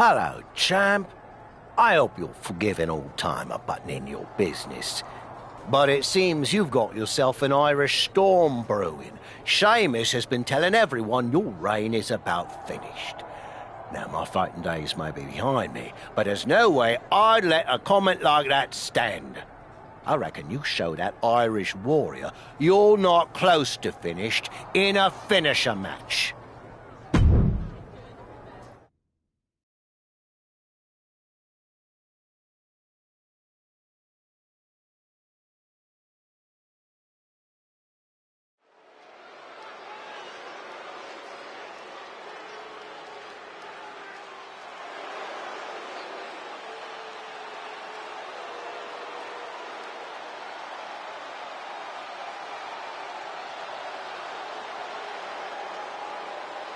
Hello, champ. I hope you'll forgive an old-timer butting in your business. But it seems you've got yourself an Irish storm brewing. Seamus has been telling everyone your reign is about finished. Now, my fighting days may be behind me, but there's no way I'd let a comment like that stand. I reckon you show that Irish warrior you're not close to finished in a finisher match.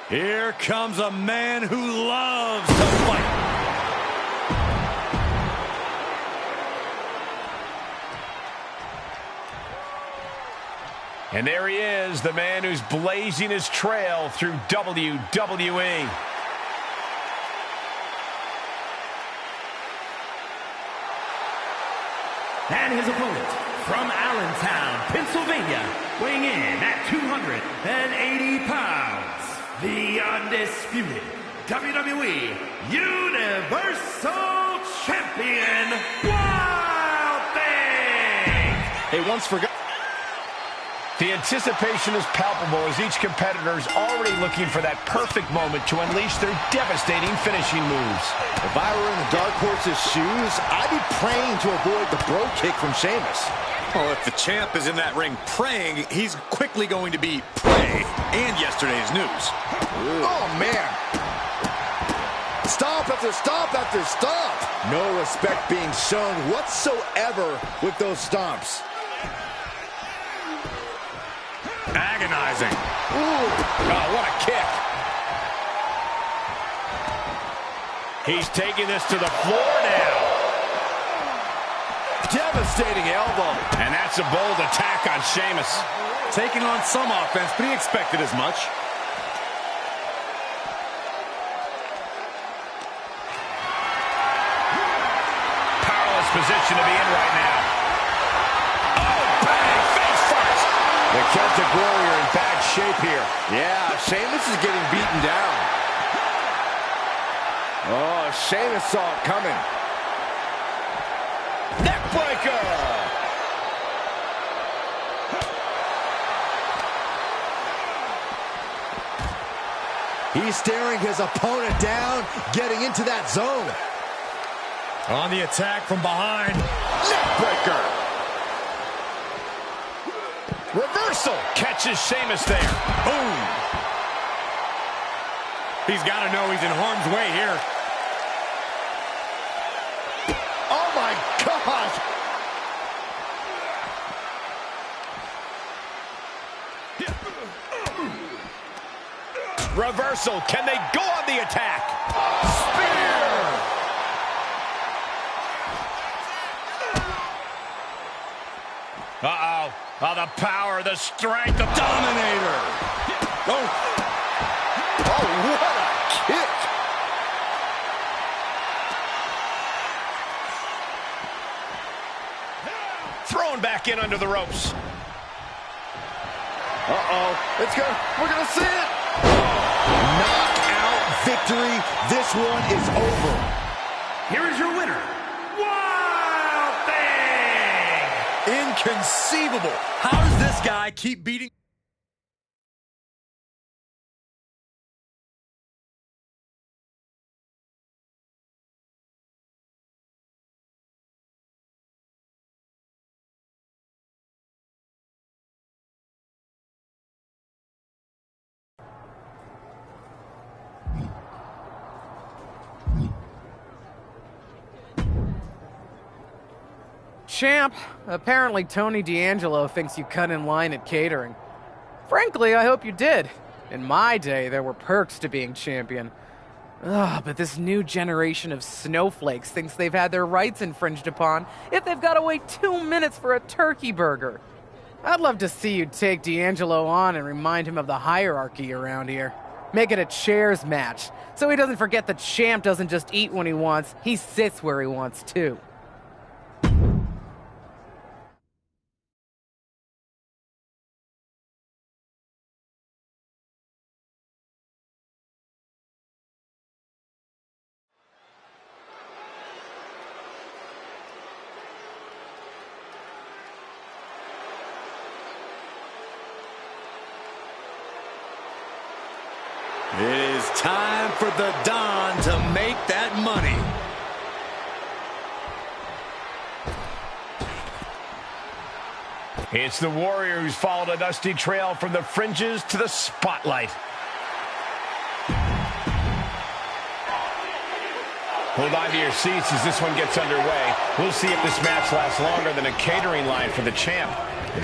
Here comes a man who loves to fight. And there he is, the man who's blazing his trail through WWE. And his opponent, from Allentown, Pennsylvania, weighing in at 280 pounds. The undisputed WWE Universal Champion, Wild Thing! Hey, once forgot. The anticipation is palpable as each competitor is already looking for that perfect moment to unleash their devastating finishing moves. If I were in the Dark Horse's shoes, I'd be praying to avoid the bro kick from Sheamus. Well, if the champ is in that ring praying, he's quickly going to be prey and yesterday's news. Oh, man. Stomp after stomp after stomp. No respect being shown whatsoever with those stomps. Agonizing. Ooh. Oh, what a kick. He's taking this to the floor now. Devastating elbow. And that's a bold attack on Sheamus. Taking on some offense, but he expected as much. Powerless position to be in right now. Oh, bang! Face first. The Celtic Warrior in bad shape here. Yeah, Sheamus is getting beaten down. Oh, Sheamus saw it coming. Neckbreaker! He's staring his opponent down, getting into that zone. On the attack from behind. Neckbreaker! Reversal! Catches Sheamus there. Boom! He's got to know he's in harm's way here. Oh my gosh! Reversal. Can they go on the attack? Spear! Uh-oh. Oh, the power, the strength, the Dominator. Oh, what a kick! Thrown back in under the ropes. We're gonna see it! Knockout victory. This one is over. Here is your winner, Wild Thing! Inconceivable. How does this guy keep beating? Champ, apparently Tony D'Angelo thinks you cut in line at catering. Frankly, I hope you did. In my day, there were perks to being champion. Ugh, but this new generation of snowflakes thinks they've had their rights infringed upon if they've got to wait 2 minutes for a turkey burger. I'd love to see you take D'Angelo on and remind him of the hierarchy around here. Make it a chairs match, so he doesn't forget the champ doesn't just eat when he wants, he sits where he wants too. It is time for the Don to make that money. It's the Warrior who's followed a dusty trail from the fringes to the spotlight. Hold on to your seats as this one gets underway. We'll see if this match lasts longer than a catering line for the champ,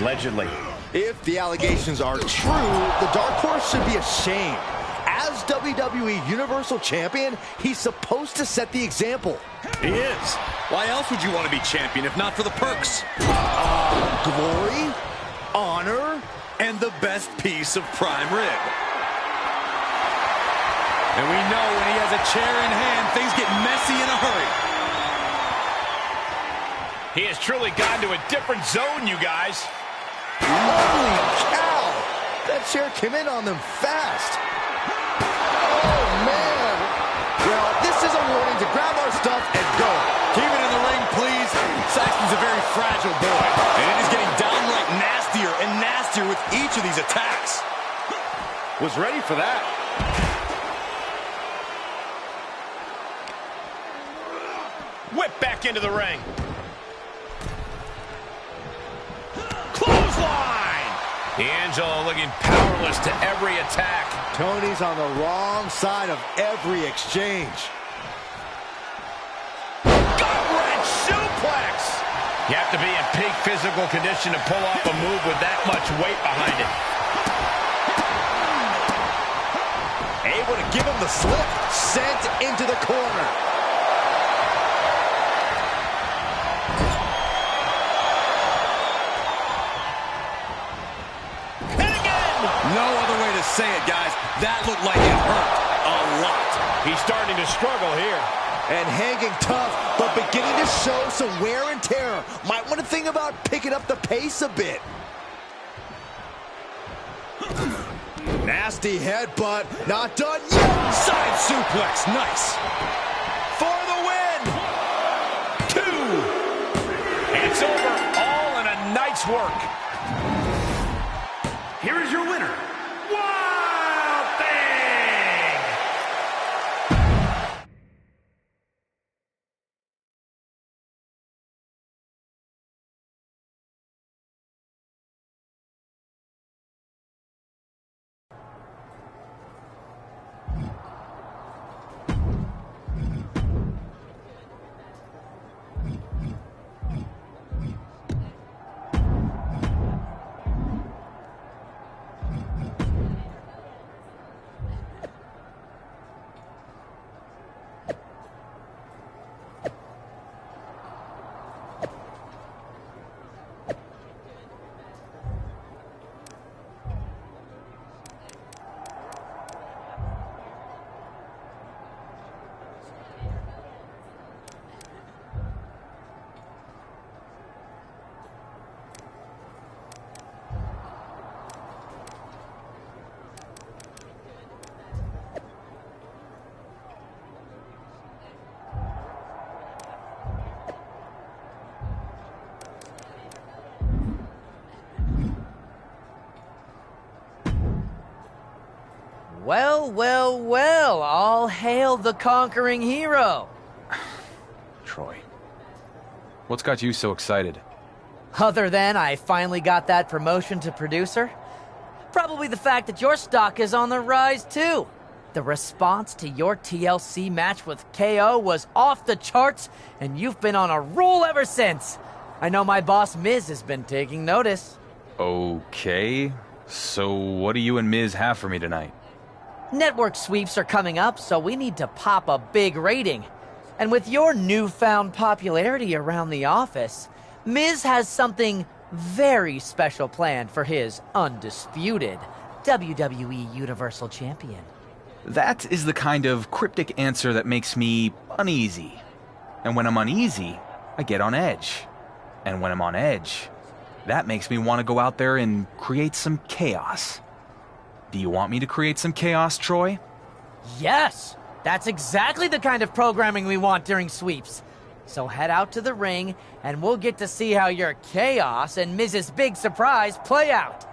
allegedly. If the allegations are true, the Dark Horse should be ashamed. As WWE Universal Champion, he's supposed to set the example. He is. Why else would you want to be champion if not for the perks? Glory, honor, And the best piece of prime rib. And we know when he has a chair in hand, things get messy in a hurry. He has truly gotten to a different zone, you guys. holy cow! That chair came in on them fast. Oh, man. Well, this is a warning to grab our stuff and go. Keep it in the ring, please. Saxton's a very fragile boy, and it is getting downright nastier and nastier with each of these attacks. Was ready for that. Whip back into the ring. Clothesline! D'Angelo looking powerless to every attack. Tony's on the wrong side of every exchange. Gut-wrench suplex! You have to be in peak physical condition to pull off a move with that much weight behind it. Able to give him the slip. Sent into the corner. No other way to say it, guys. That looked like it hurt a lot. He's starting to struggle here. And hanging tough, but beginning to show some wear and tear. Might want to think about picking up the pace a bit. Nasty headbutt. Not done yet. Side suplex. Nice. For the win! 2! It's over all in a night's work. Here is your winner, Wild Thing! Well, well, well, all hail the conquering hero. Troy, what's got you so excited? Other than I finally got that promotion to producer, probably the fact that your stock is on the rise too. The response to your TLC match with KO was off the charts, and you've been on a roll ever since. I know my boss Miz has been taking notice. Okay, so what do you and Miz have for me tonight? Network sweeps are coming up, so we need to pop a big rating. And with your newfound popularity around the office, Miz has something very special planned for his undisputed WWE Universal Champion. That is the kind of cryptic answer that makes me uneasy. And when I'm uneasy, I get on edge. And when I'm on edge, that makes me want to go out there and create some chaos. Do you want me to create some chaos, Troy? Yes! That's exactly the kind of programming we want during sweeps. So head out to the ring, and we'll get to see how your chaos and Miz's big surprise play out.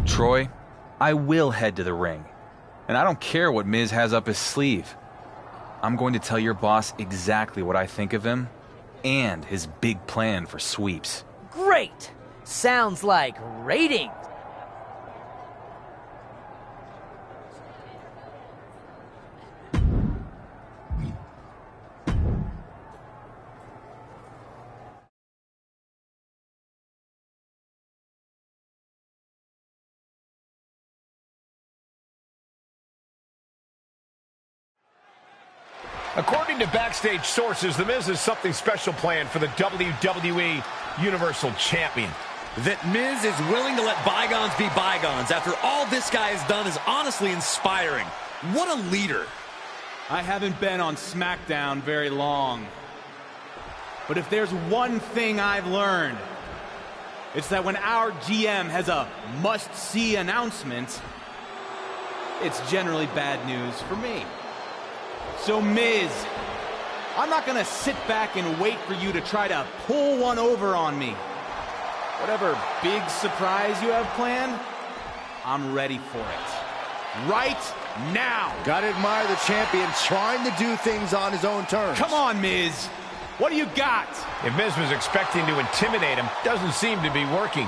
Troy, I will head to the ring. And I don't care what Miz has up his sleeve. I'm going to tell your boss exactly what I think of him and his big plan for sweeps. Great! Sounds like ratings. According to backstage sources, The Miz has something special planned for the WWE Universal Champion. That Miz is willing to let bygones be bygones after all this guy has done is honestly inspiring. What a leader. I haven't been on SmackDown very long. But if there's one thing I've learned, it's that when our GM has a must-see announcement, it's generally bad news for me. So, Miz, I'm not gonna sit back and wait for you to try to pull one over on me. Whatever big surprise you have planned, I'm ready for it. Right now. Gotta admire the champion trying to do things on his own terms. Come on, Miz. What do you got? If Miz was expecting to intimidate him, doesn't seem to be working.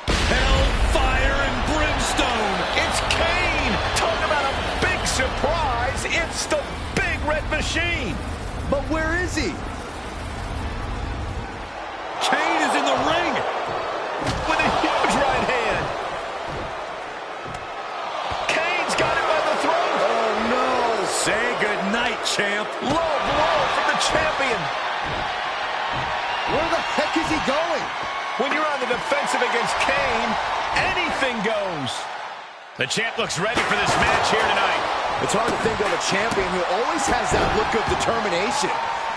Hellfire and brimstone. It's Kane! Talk about a big surprise! It's the Big Red Machine! But where is he? Kane is in the ring. With a huge right hand. Kane's got him by the throat. Oh, no. Say goodnight, champ. Low blow from the champion. Where the heck is he going? When you're on the defensive against Kane, anything goes. The champ looks ready for this match here tonight. It's hard to think of a champion who always has that look of determination.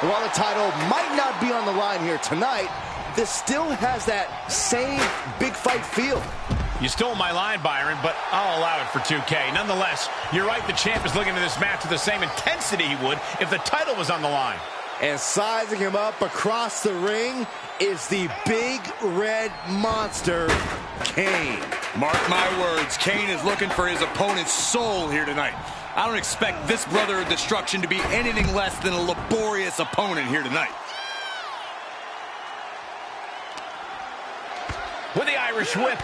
While the title might not be on the line here tonight, this still has that same big fight feel. You stole my line, Byron, but I'll allow it for 2K. Nonetheless, you're right, the champ is looking at this match with the same intensity he would if the title was on the line. And sizing him up across the ring is the Big Red Monster, Kane. Mark my words, Kane is looking for his opponent's soul here tonight. I don't expect this brother of destruction to be anything less than a laborious opponent here tonight. With the Irish whip.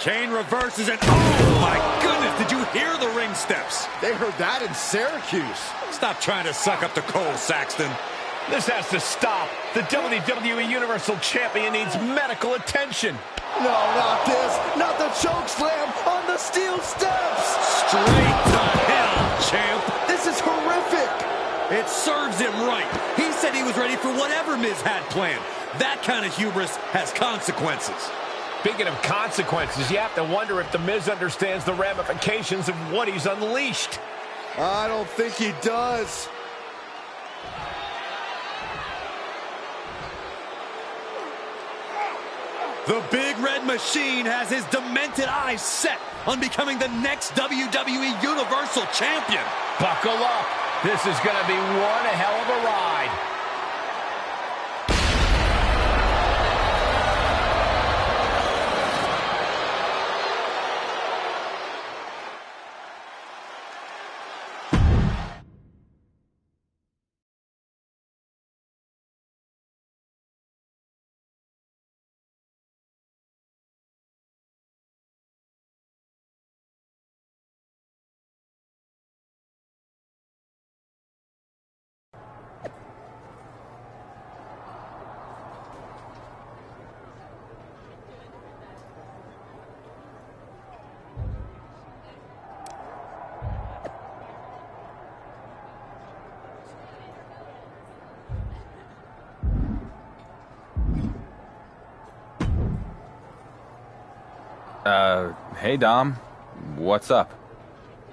Kane reverses it. Oh, my goodness. Did you hear the ring steps? They heard that in Syracuse. Stop trying to suck up the coal, Saxton. This has to stop. The WWE Universal Champion needs medical attention. No, not this. Not the choke slam on the steel steps. Straight to hell, champ. This is horrific. It serves him right. He said he was ready for whatever Miz had planned. That kind of hubris has consequences. Speaking of consequences, you have to wonder if The Miz understands the ramifications of what he's unleashed. I don't think he does. The Big Red Machine has his demented eyes set on becoming the next WWE Universal Champion. Buckle up. This is going to be one hell of a ride. Hey Dom. What's up?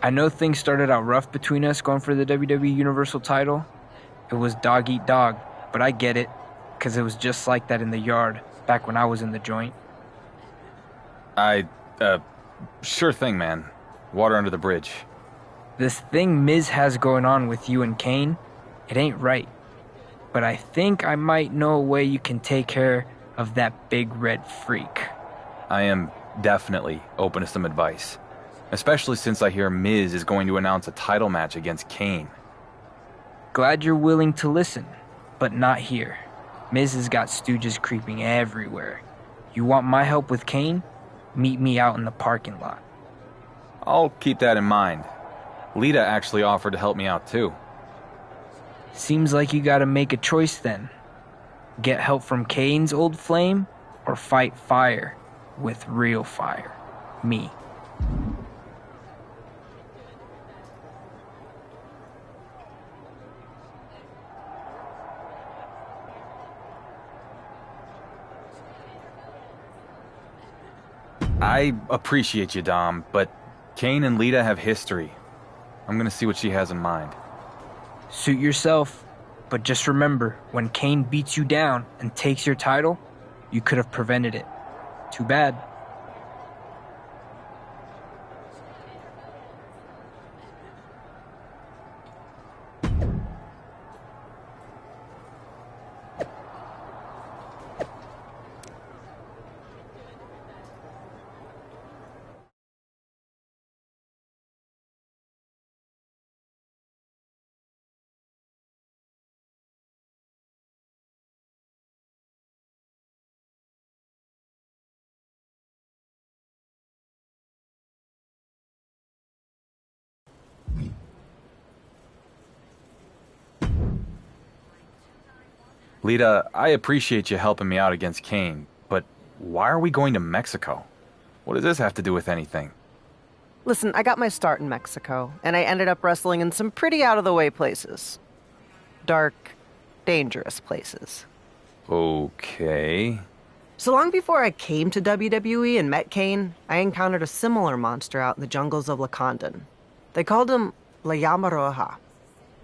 I know things started out rough between us going for the WWE Universal title. It was dog eat dog, but I get it, because it was just like that in the yard, back when I was in the joint. Sure thing, man. Water under the bridge. This thing Miz has going on with you and Kane, it ain't right. But I think I might know a way you can take care of that big red freak. I am definitely open to some advice. Especially since I hear Miz is going to announce a title match against Kane. Glad you're willing to listen, but not here. Miz has got stooges creeping everywhere. You want my help with Kane? Meet me out in the parking lot. I'll keep that in mind. Lita actually offered to help me out too. Seems like you gotta make a choice then. Get help from Kane's old flame, or fight fire with real fire. Me. I appreciate you, Dom, but Kane and Lita have history. I'm gonna see what she has in mind. Suit yourself, but just remember, when Kane beats you down and takes your title, you could have prevented it. Too bad. Lita, I appreciate you helping me out against Kane, but why are we going to Mexico? What does this have to do with anything? Listen, I got my start in Mexico, and I ended up wrestling in some pretty out-of-the-way places. Dark, dangerous places. Okay. So long before I came to WWE and met Kane, I encountered a similar monster out in the jungles of Lacandon. They called him La Llama Roja,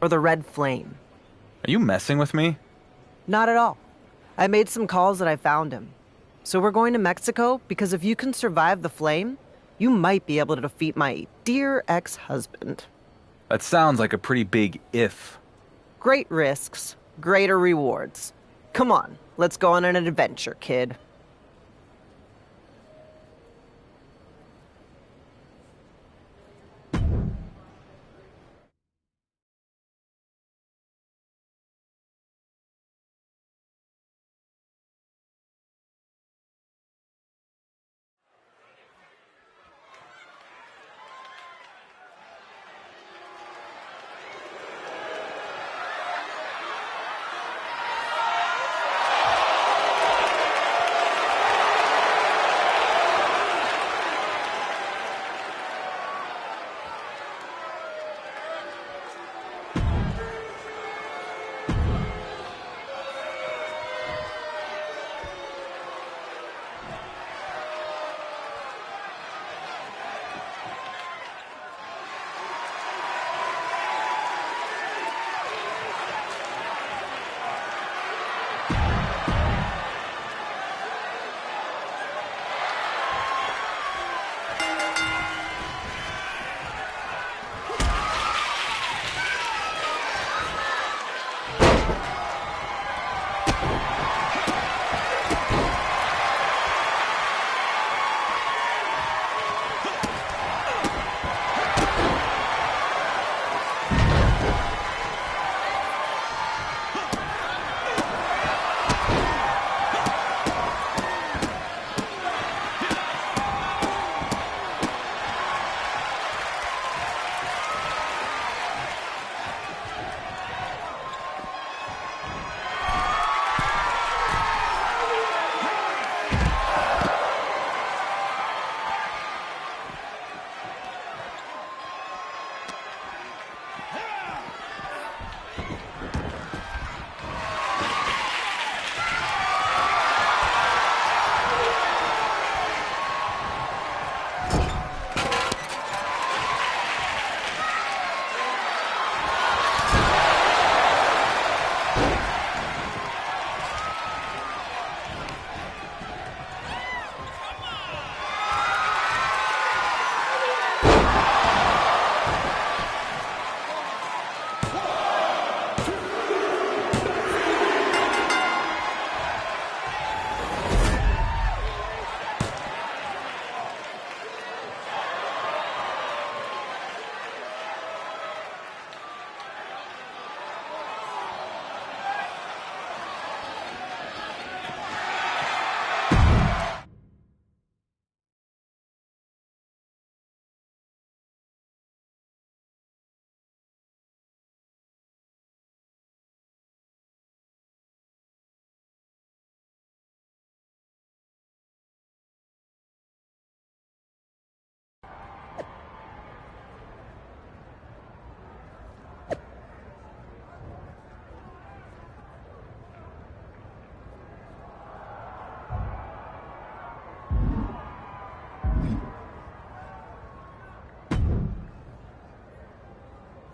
or the Red Flame. Are you messing with me? Not at all. I made some calls and I found him. So we're going to Mexico because if you can survive the flame, you might be able to defeat my dear ex-husband. That sounds like a pretty big if. Great risks, greater rewards. Come on, let's go on an adventure, kid.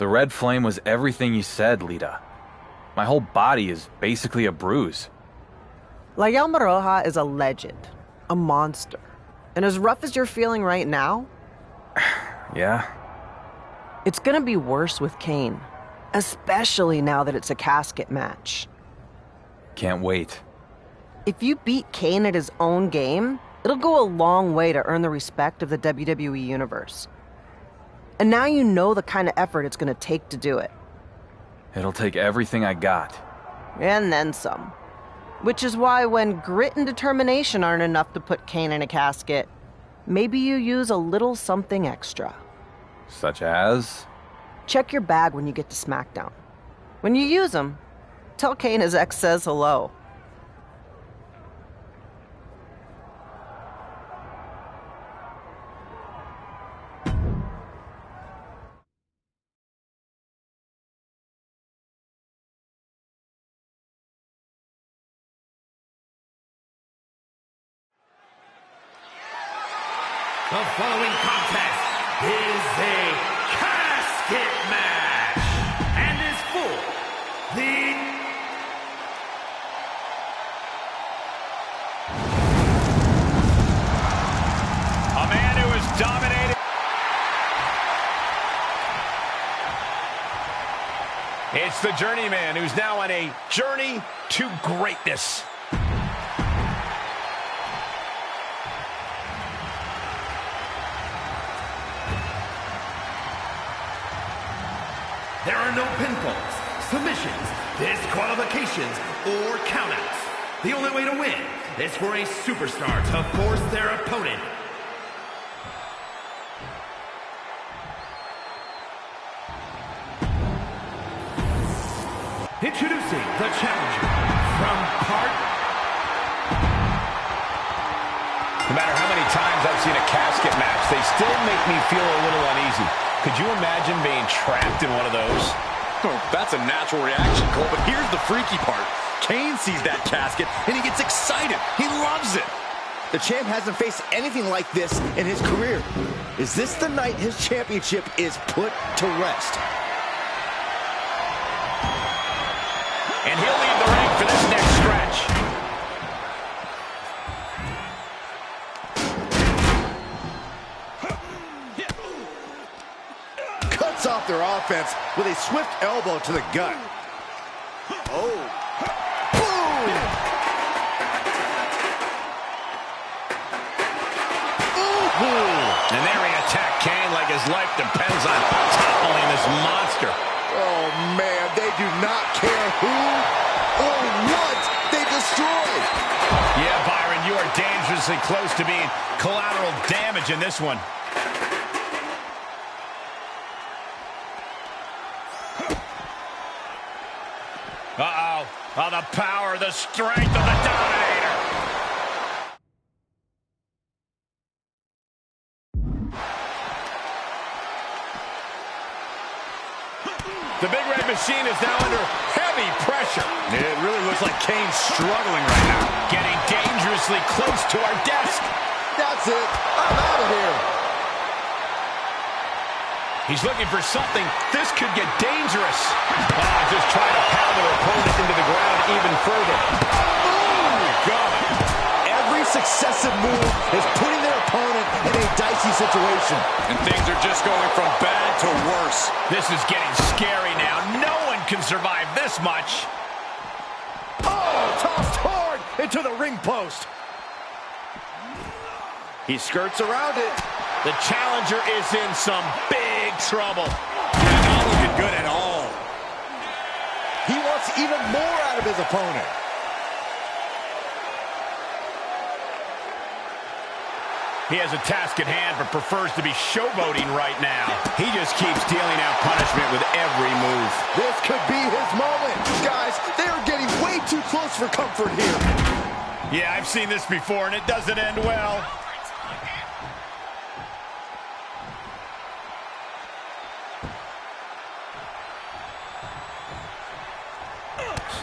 The red flame was everything you said, Lita. My whole body is basically a bruise. La Llama Roja is a legend, a monster. And as rough as you're feeling right now, Yeah? it's gonna be worse with Kane. Especially now that it's a casket match. Can't wait. If you beat Kane at his own game, it'll go a long way to earn the respect of the WWE Universe. And now you know the kind of effort it's gonna take to do it. It'll take everything I got. And then some. Which is why when grit and determination aren't enough to put Kane in a casket, maybe you use a little something extra. Such as? Check your bag when you get to SmackDown. When you use them, tell Kane his ex says hello. The following contest is a casket match and is for the A man who has dominated. It's the journeyman who's now on a journey to greatness. There are no pinfalls, submissions, disqualifications, or countouts. The only way to win is for a superstar to force their opponent. Introducing the challenger from part... No matter how many times I've seen a casket match, they still make me feel a little uneasy. Could you imagine being trapped in one of those? Oh, that's a natural reaction, Cole, but here's the freaky part. Kane sees that casket, and he gets excited. He loves it. The champ hasn't faced anything like this in his career. Is this the night his championship is put to rest? And he'll leave the ring for this next stretch. Cuts off their offense with a swift elbow to the gut. Oh. Boom! And there he attacked Kane like his life depends on toppling this monster. Oh, man, they do not care who or what they destroy. Yeah, Byron, you are dangerously close to being collateral damage in this one. Uh-oh. Oh, the power, the strength of the Dominator. The Big Red Machine is now under heavy pressure. It really looks like Kane's struggling right now. Getting dangerously close to our desk. That's it. I'm out of here. He's looking for something. This could get dangerous. Just trying to pound their opponent into the ground even further. Oh, God. Every successive move is putting their opponent in a dicey situation. And things are just going from bad to worse. This is getting scary now. No one can survive this much. Oh, tossed hard into the ring post. He skirts around it. The challenger is in some big trouble. Not looking good at all. He wants even more out of his opponent. He has a task at hand, but prefers to be showboating right now. He just keeps dealing out punishment with every move. This could be his moment. Guys, they are getting way too close for comfort here. Yeah, I've seen this before, and it doesn't end well.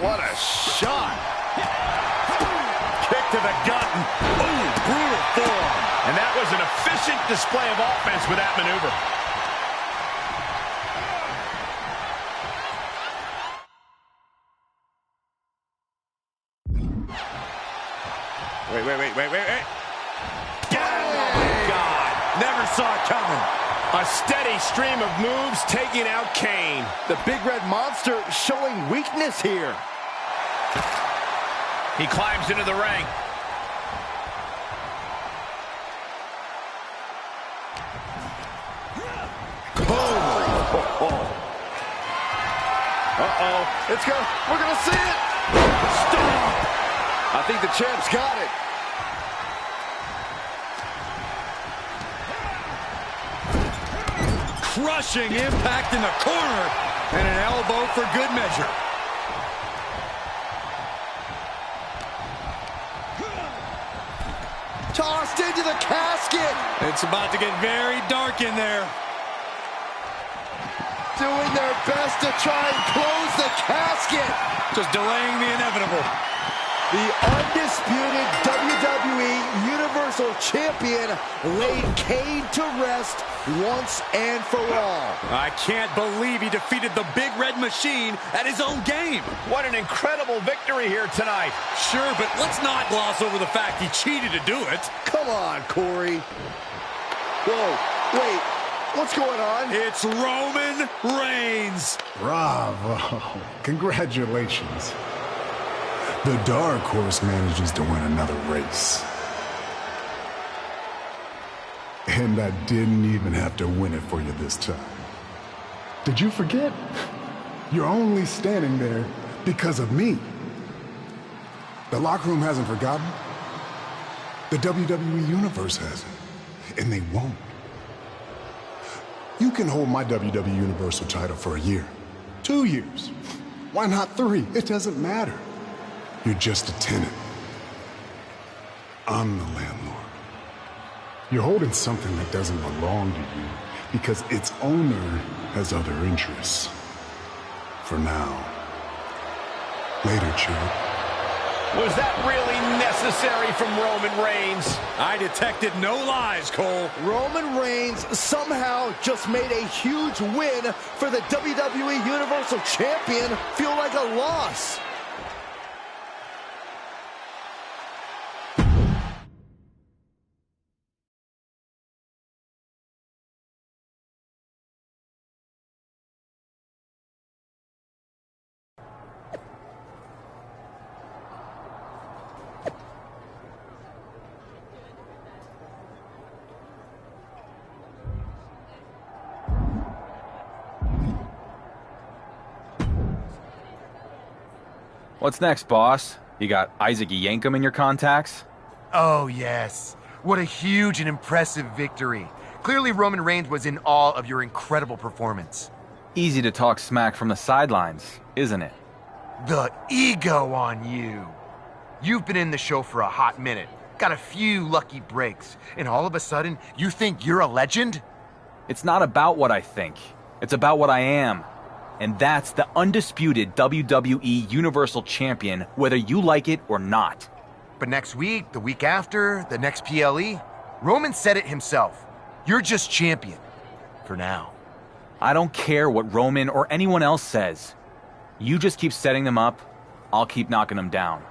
What a shot. Kick to the gut. Ooh, brutal forearm. And that was an efficient display of offense with that maneuver. Wait. Oh, my God. Never saw it coming. A steady stream of moves taking out Kane. The Big Red Monster showing weakness here. He climbs into the ring. It's go. We're going to see it. Stop. I think the champ's got it. Crushing impact in the corner. And an elbow for good measure. Tossed into the casket. It's about to get very dark in there. Doing their best to try and close the casket. Just delaying the inevitable. The undisputed WWE Universal Champion laid Kane to rest once and for all. I can't believe he defeated the Big Red Machine at his own game. What an incredible victory here tonight. Sure, but let's not gloss over the fact he cheated to do it. Come on, Corey. Whoa, wait. What's going on? It's Roman Reigns. Bravo. Congratulations. The Dark Horse manages to win another race. And I didn't even have to win it for you this time. Did you forget? You're only standing there because of me. The locker room hasn't forgotten. The WWE Universe hasn't. And they won't. You can hold my WWE Universal title for a year, 2 years. Why not 3? It doesn't matter. You're just a tenant. I'm the landlord. You're holding something that doesn't belong to you because its owner has other interests. For now. Later, Chuck. Was that really necessary from Roman Reigns? I detected no lies, Cole. Roman Reigns somehow just made a huge win for the WWE Universal Champion feel like a loss. What's next, boss? You got Isaac Yankem in your contacts? Oh, yes. What a huge and impressive victory. Clearly, Roman Reigns was in awe of your incredible performance. Easy to talk smack from the sidelines, isn't it? The ego on you. You've been in the show for a hot minute, got a few lucky breaks, and all of a sudden, you think you're a legend? It's not about what I think. It's about what I am. And that's the undisputed WWE Universal Champion, whether you like it or not. But next week, the week after, the next PLE, Roman said it himself. You're just champion. For now. I don't care what Roman or anyone else says. You just keep setting them up, I'll keep knocking them down.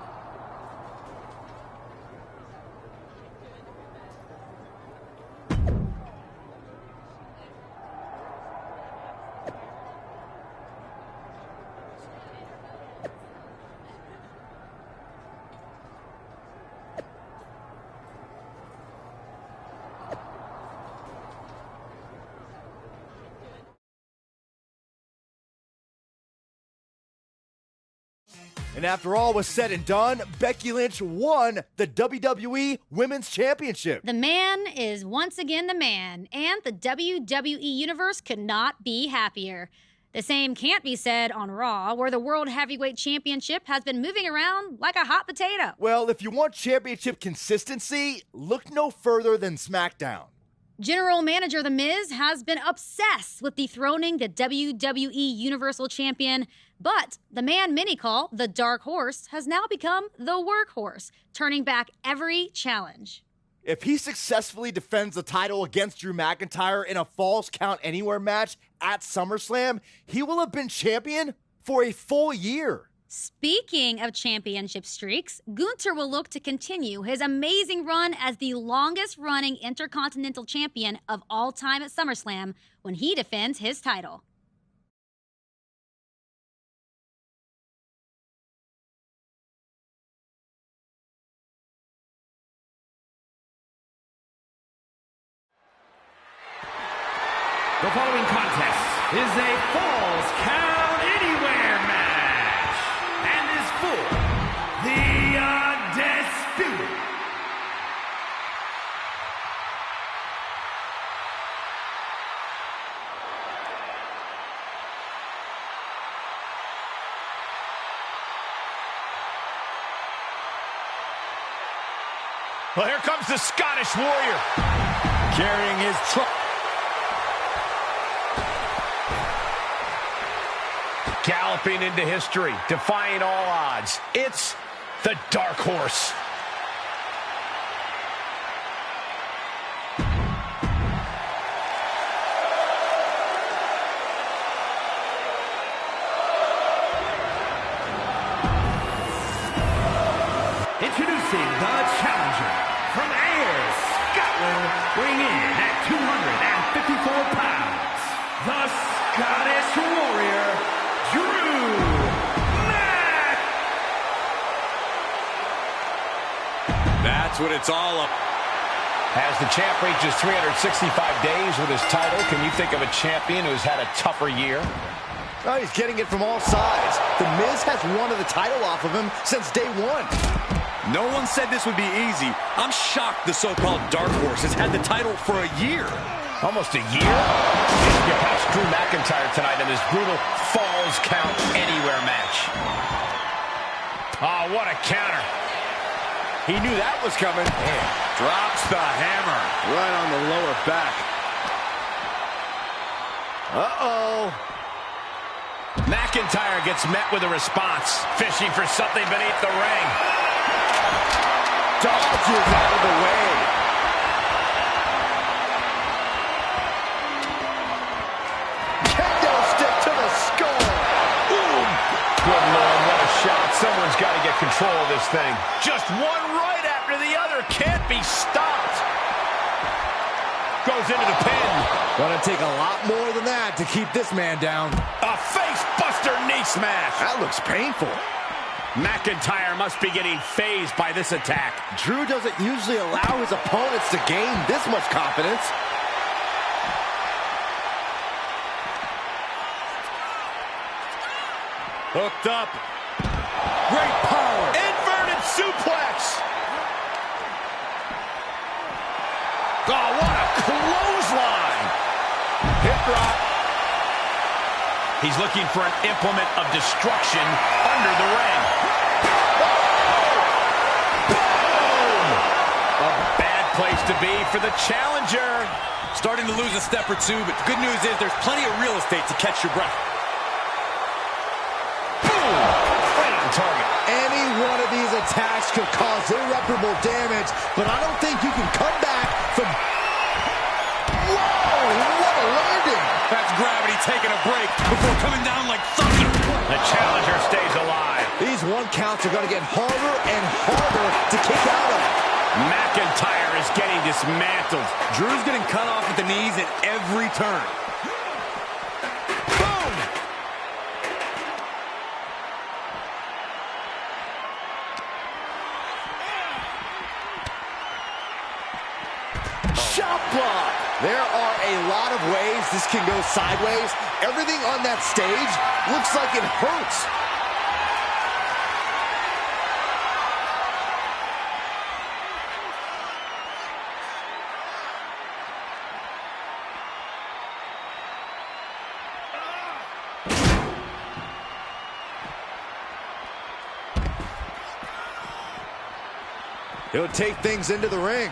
And after all was said and done, Becky Lynch won the WWE Women's Championship. The man is once again the man, and the WWE Universe could not be happier. The same can't be said on Raw, where the World Heavyweight Championship has been moving around like a hot potato. Well, if you want championship consistency, look no further than SmackDown. General Manager The Miz has been obsessed with dethroning the WWE Universal Champion, but the man many call the Dark Horse has now become the Workhorse, turning back every challenge. If he successfully defends the title against Drew McIntyre in a Falls Count Anywhere match at SummerSlam, he will have been champion for a full year. Speaking of championship streaks, Gunther will look to continue his amazing run as the longest-running Intercontinental Champion of all time at SummerSlam when he defends his title. The following contest is a Falls Count Anywhere match and is for the Undisputed. Well, here comes the Scottish Warrior, carrying his truck. Galloping into history, defying all odds. It's the Dark Horse. Introducing the challenger from Ayr, Scotland, weighing in at 254 pounds, the Scottish Warrior, That's what it's all up. As the champ reaches 365 days with his title, can you think of a champion who's had a tougher year? Oh, he's getting it from all sides. The Miz has wanted the title off of him since day one. No one said this would be easy. I'm shocked the so-called Dark Horse has had the title for a year. Almost a year? He's get past Drew McIntyre tonight in this brutal Falls Count Anywhere match. Oh, what a counter. He knew that was coming. Man, drops the hammer. Right on the lower back. Uh-oh. McIntyre gets met with a response, fishing for something beneath the ring. Dodges out of the way. Kendo stick to the skull. Ooh. Good Lord, what a shot. Someone's got to get control of this thing. Just one right after the other. Can't be stopped. Goes into the pin. Gonna take a lot more than that to keep this man down. A face buster knee smash. That looks painful. McIntyre must be getting phased by this attack. Drew doesn't usually allow his opponents to gain this much confidence. Hooked up. Great power. Inverted suplex. Oh, what a clothesline. Hip drop. He's looking for an implement of destruction under the ring. Boom! A bad place to be for the challenger. Starting to lose a step or two, but the good news is there's plenty of real estate to catch your breath. Boom! Right on target. Any one of these attacks could cause irreparable damage, but I don't think you can come back from... Whoa! What a landing! That's gravity taking a break before coming down like thunder. The challenger stays alive. These one counts are going to get harder and harder to kick out of. McIntyre is getting dismantled. Drew's getting cut off at the knees at every turn. Boom! Shot block! There are a lot of ways this can go sideways. Everything on that stage looks like it hurts. He'll take things into the ring.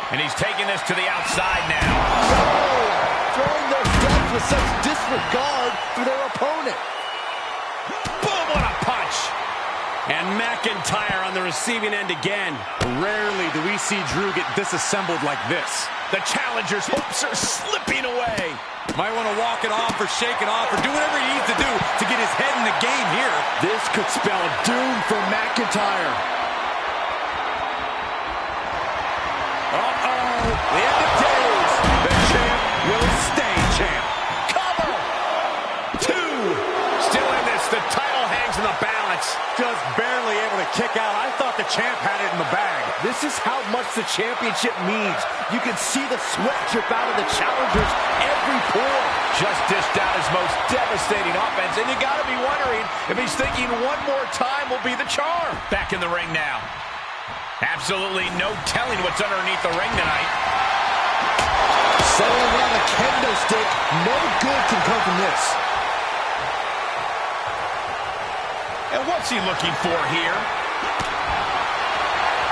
And he's taking this to the outside now. Oh, throwing those steps with such disregard for their opponent. Boom, what a punch. And McIntyre on the receiving end again. Rarely do we see Drew get disassembled like this. The challenger's hopes are slipping away. Might want to walk it off or shake it off or do whatever he needs to do to get his head in the game here. This could spell doom for McIntyre. Uh-oh. The end of days. The champ will stay champ. Cover. 2. Still in this. The title hangs in the balance. Just barely able to kick out. I thought the champ had it in the bag. This is how much the championship means. You can see the sweat drip out of the challengers every pore. Just dished out his most devastating offense, and you got to be wondering if he's thinking one more time will be the charm. Back in the ring now. Absolutely no telling what's underneath the ring tonight. Settling around a kendo stick. No good can come from this. And what's he looking for here?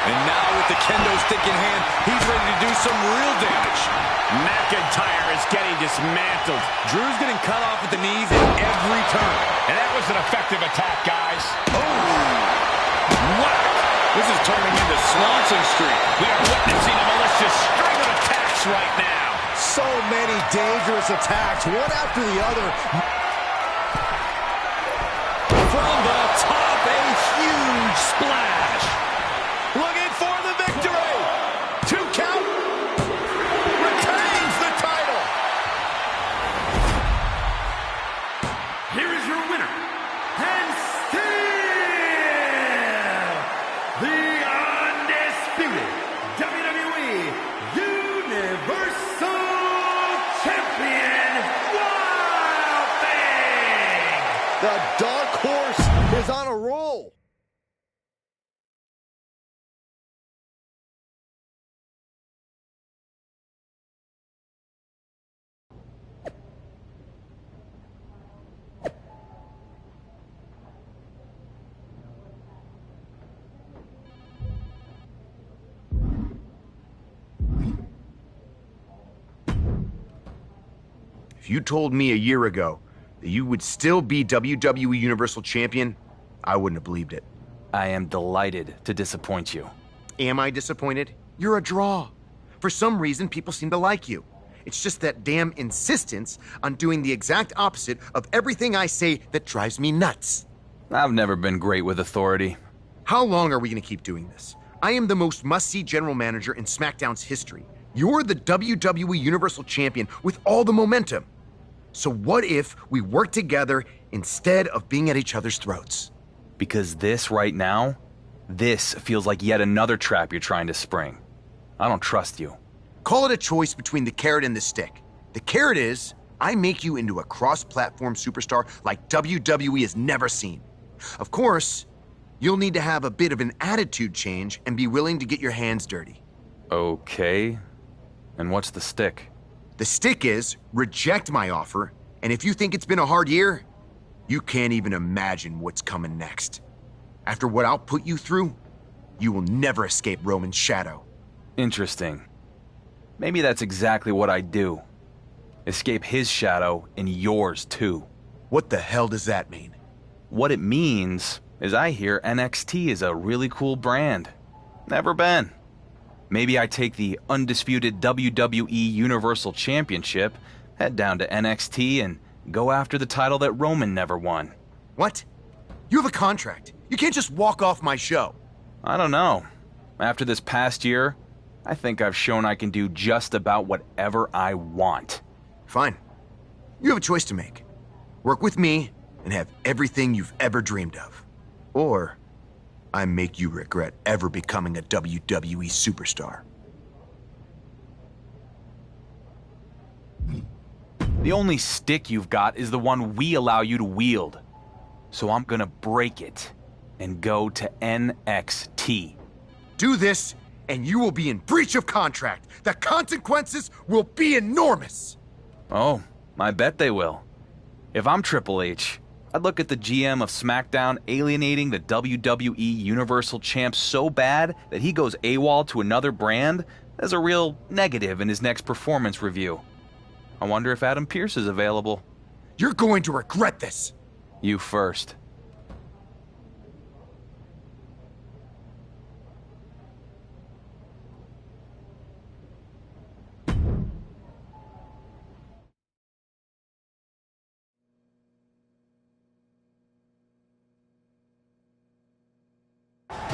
And now with the kendo stick in hand, he's ready to do some real damage. McIntyre is getting dismantled. Drew's getting cut off at the knees at every turn. And that was an effective attack, guys. Oh! Wow! This is turning into Swanson Street. We are witnessing a malicious string of attacks right now. So many dangerous attacks, one after the other. From the top, a huge splash. Looking for the victory. 2 count. Retains the title. Here is your winner, and still the undisputed WWE Universal Champion, Wild Thing. The Dark Horse is on a roll. If you told me a year ago that you would still be WWE Universal Champion, I wouldn't have believed it. I am delighted to disappoint you. Am I disappointed? You're a draw. For some reason, people seem to like you. It's just that damn insistence on doing the exact opposite of everything I say that drives me nuts. I've never been great with authority. How long are we going to keep doing this? I am the most must-see general manager in SmackDown's history. You're the WWE Universal Champion with all the momentum. So what if we work together instead of being at each other's throats? Because this right now, this feels like yet another trap you're trying to spring. I don't trust you. Call it a choice between the carrot and the stick. The carrot is, I make you into a cross-platform superstar like WWE has never seen. Of course, you'll need to have a bit of an attitude change and be willing to get your hands dirty. Okay. And what's the stick? The stick is, reject my offer, and if you think it's been a hard year, you can't even imagine what's coming next. After what I'll put you through, you will never escape Roman's shadow. Interesting. Maybe that's exactly what I do. Escape his shadow and yours too. What the hell does that mean? What it means is I hear NXT is a really cool brand. Never been. Maybe I take the undisputed WWE Universal Championship, head down to NXT, and go after the title that Roman never won. What? You have a contract. You can't just walk off my show. I don't know. After this past year, I think I've shown I can do just about whatever I want. Fine. You have a choice to make. Work with me and have everything you've ever dreamed of. Or I make you regret ever becoming a WWE superstar. The only stick you've got is the one we allow you to wield. So I'm gonna break it and go to NXT. Do this, and you will be in breach of contract. The consequences will be enormous. Oh, I bet they will. If I'm Triple H, I'd look at the GM of SmackDown alienating the WWE Universal Champ so bad that he goes AWOL to another brand as a real negative in his next performance review. I wonder if Adam Pearce is available. You're going to regret this. You first.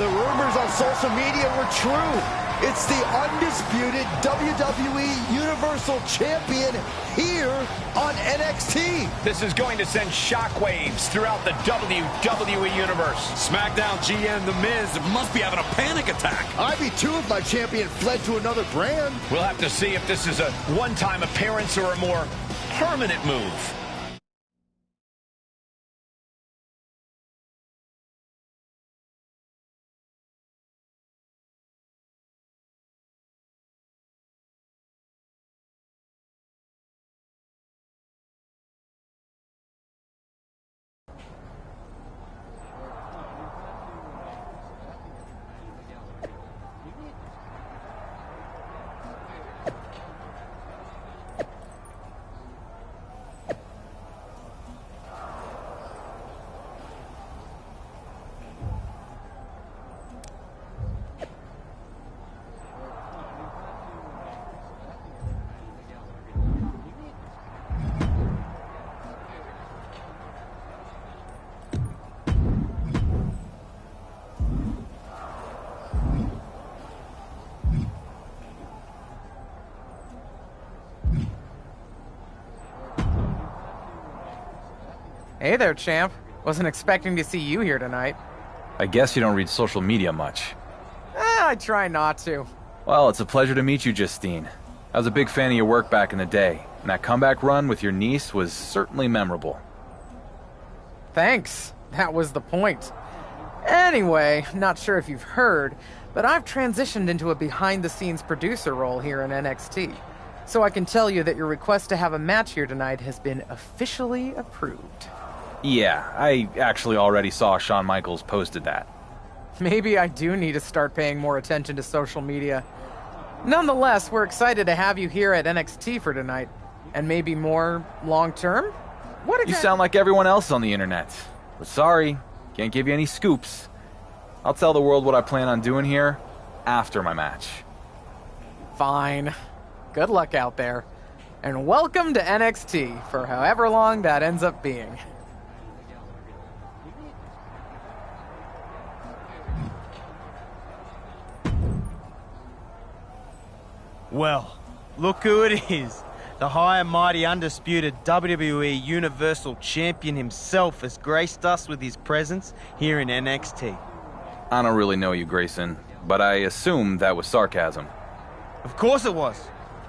The rumors on social media were true. It's the undisputed WWE Universal Champion here on NXT. This is going to send shockwaves throughout the WWE Universe. SmackDown GM The Miz must be having a panic attack. I'd be too if my champion fled to another brand. We'll have to see if this is a one-time appearance or a more permanent move. Hey there, champ. Wasn't expecting to see you here tonight. I guess you don't read social media much. I try not to. Well, it's a pleasure to meet you, Justine. I was a big fan of your work back in the day, and that comeback run with your niece was certainly memorable. Thanks. That was the point. Anyway, not sure if you've heard, but I've transitioned into a behind-the-scenes producer role here in NXT. So I can tell you that your request to have a match here tonight has been officially approved. Yeah, I actually already saw Shawn Michaels posted that. Maybe I do need to start paying more attention to social media. Nonetheless, we're excited to have you here at NXT for tonight. And maybe more long-term? You sound like everyone else on the internet. But sorry, can't give you any scoops. I'll tell the world what I plan on doing here after my match. Fine. Good luck out there. And welcome to NXT for however long that ends up being. Well, look who it is. The high and mighty undisputed WWE Universal Champion himself has graced us with his presence here in NXT. I don't really know you, Grayson, but I assume that was sarcasm. Of course it was.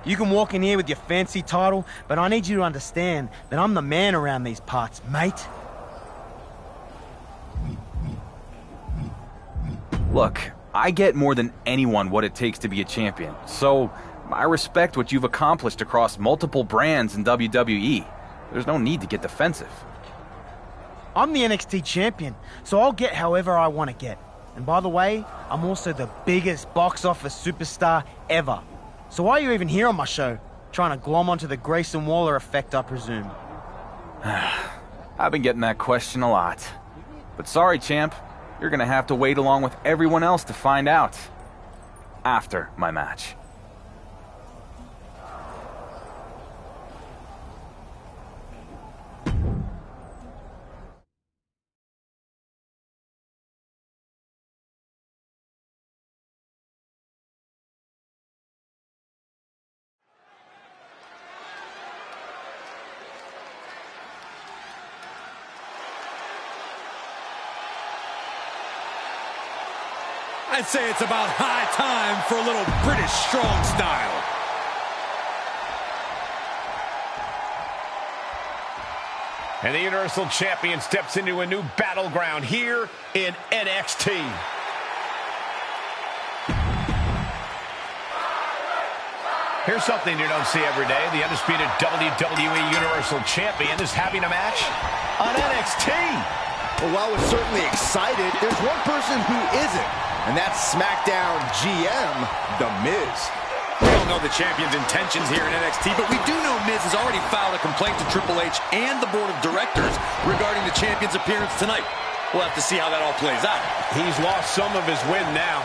You can walk in here with your fancy title, but I need you to understand that I'm the man around these parts, mate. Look, I get more than anyone what it takes to be a champion, so I respect what you've accomplished across multiple brands in WWE. There's no need to get defensive. I'm the NXT champion, so I'll get however I want to get. And by the way, I'm also the biggest box office superstar ever. So why are you even here on my show? Trying to glom onto the Grayson Waller effect, I presume. I've been getting that question a lot. But sorry, champ. You're gonna have to wait along with everyone else to find out. After my match. I'd say it's about high time for a little British strong style. And the Universal Champion steps into a new battleground here in NXT. Here's something you don't see every day. The undisputed WWE Universal Champion is having a match on NXT. Well, while we're certainly excited, there's one person who isn't, and that's SmackDown GM, The Miz. We don't know the champion's intentions here in NXT, but we do know Miz has already filed a complaint to Triple H and the board of directors regarding the champion's appearance tonight. We'll have to see how that all plays out. He's lost some of his win now.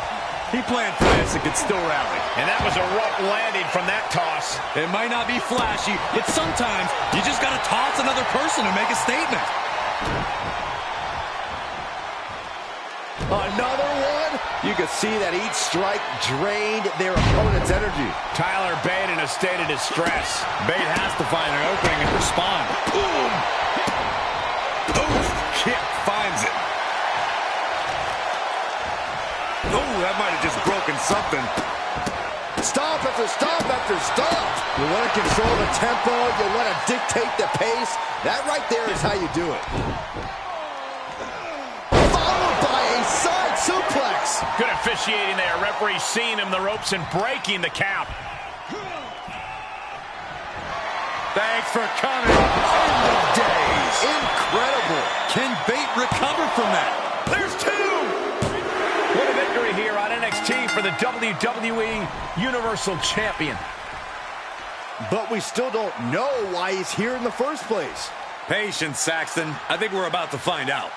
He planned for this and could still rally. And that was a rough landing from that toss. It might not be flashy, but sometimes you just got to toss another person to make a statement. Another one You could see that each strike drained their opponent's energy. Tyler Bate in a state of distress. Bate has to find an opening and respond. Boom! Oof! Kick finds it. Oh, that might have just broken something. Stomp after stomp after stomp. You want to control the tempo. You want to dictate the pace. That right there is how you do it. Followed by a side suplex. Good officiating there. Referee seeing him the ropes and breaking the count. Thanks for coming. End of days. Incredible. Can Bate recover from that? There's two. What a victory here on NXT for the WWE Universal Champion. But we still don't know why he's here in the first place. Patience, Saxton. I think we're about to find out.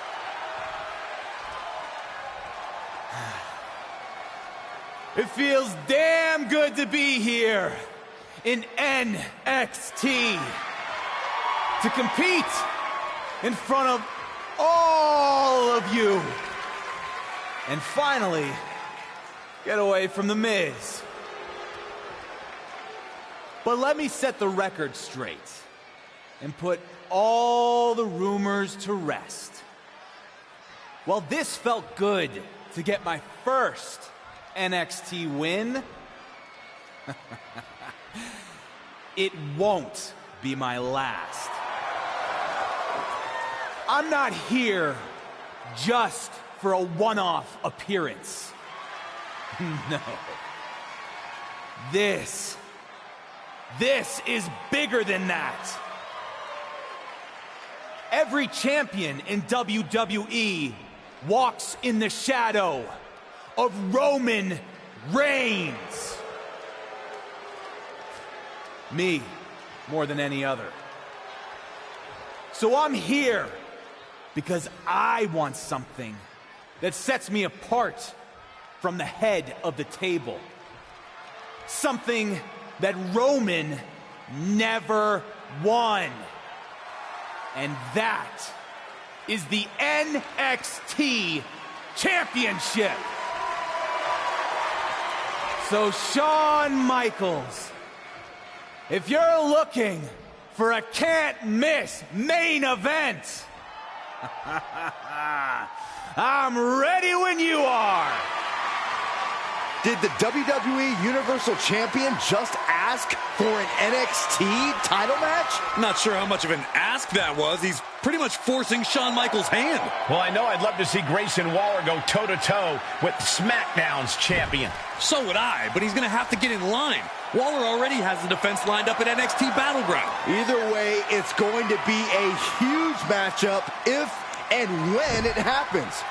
It feels damn good to be here in NXT. To compete in front of all of you. And finally, get away from The Miz. But let me set the record straight and put all the rumors to rest. While this felt good to get my first NXT win, it won't be my last. I'm not here just for a one-off appearance. No. This is bigger than that. Every champion in WWE walks in the shadow of Roman Reigns. Me, more than any other. So I'm here because I want something that sets me apart from the head of the table. Something that Roman never won. And that is the NXT Championship. So Shawn Michaels, if you're looking for a can't-miss main event, I'm ready when you are. Did the WWE Universal Champion just ask for an NXT title match? Not sure how much of an ask that was. He's pretty much forcing Shawn Michaels' hand. Well, I know I'd love to see Grayson Waller go toe-to-toe with SmackDown's champion. So would I, but he's going to have to get in line. Waller already has the defense lined up at NXT Battleground. Either way, it's going to be a huge matchup if and when it happens.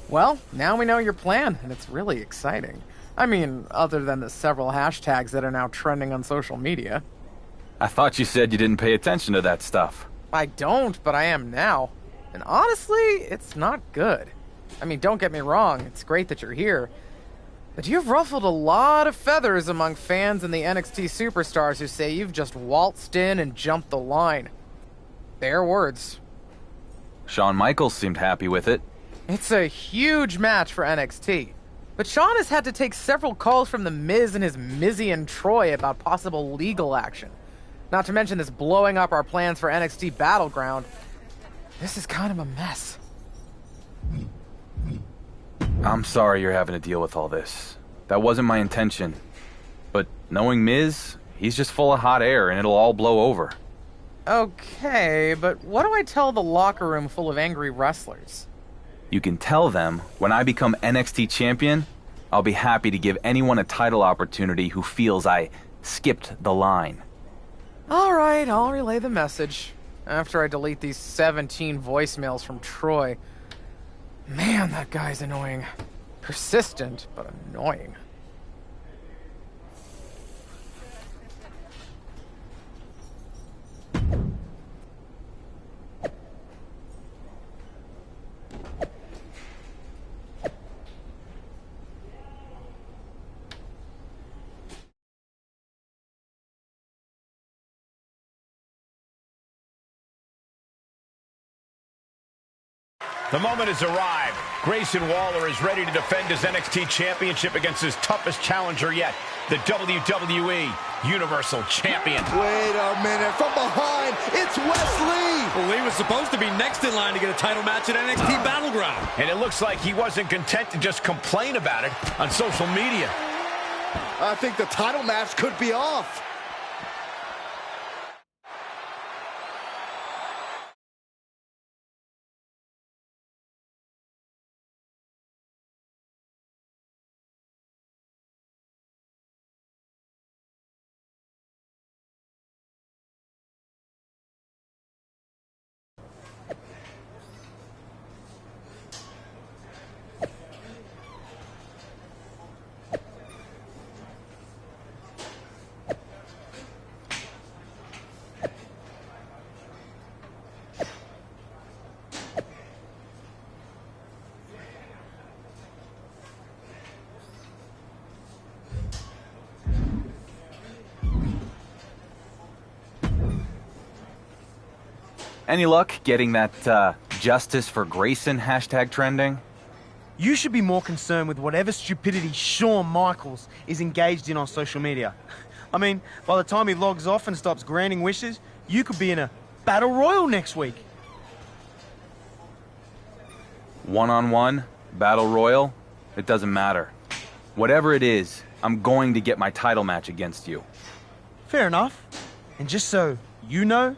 Well, now we know your plan, and it's really exciting. I mean, other than the several hashtags that are now trending on social media. I thought you said you didn't pay attention to that stuff. I don't, but I am now. And honestly, it's not good. I mean, don't get me wrong, it's great that you're here. But you've ruffled a lot of feathers among fans and the NXT superstars who say you've just waltzed in and jumped the line. Their words. Shawn Michaels seemed happy with it. It's a huge match for NXT. But Shawn has had to take several calls from The Miz and his Mizian Troy about possible legal action. Not to mention this blowing up our plans for NXT Battleground. This is kind of a mess. I'm sorry you're having to deal with all this. That wasn't my intention. But knowing Miz, He's just full of hot air and it'll all blow over. Okay, but what do I tell the locker room full of angry wrestlers? You can tell them, when I become NXT champion, I'll be happy to give anyone a title opportunity who feels I skipped the line. All right, I'll relay the message after I delete these 17 voicemails from Troy. Man, that guy's annoying. Persistent, but annoying. The moment has arrived. Grayson Waller is ready to defend his NXT Championship against his toughest challenger yet, the WWE Universal Champion. Wait a minute, from behind, it's Wesley! Well, Lee was supposed to be next in line to get a title match at NXT Battleground. And it looks like he wasn't content to just complain about it on social media. I think the title match could be off. Any luck getting that Justice for Grayson hashtag trending? You should be more concerned with whatever stupidity Shawn Michaels is engaged in on social media. I mean, by the time he logs off and stops granting wishes, you could be in a battle royal next week. One-on-one, battle royal, it doesn't matter. Whatever it is, I'm going to get my title match against you. Fair enough. And just so you know,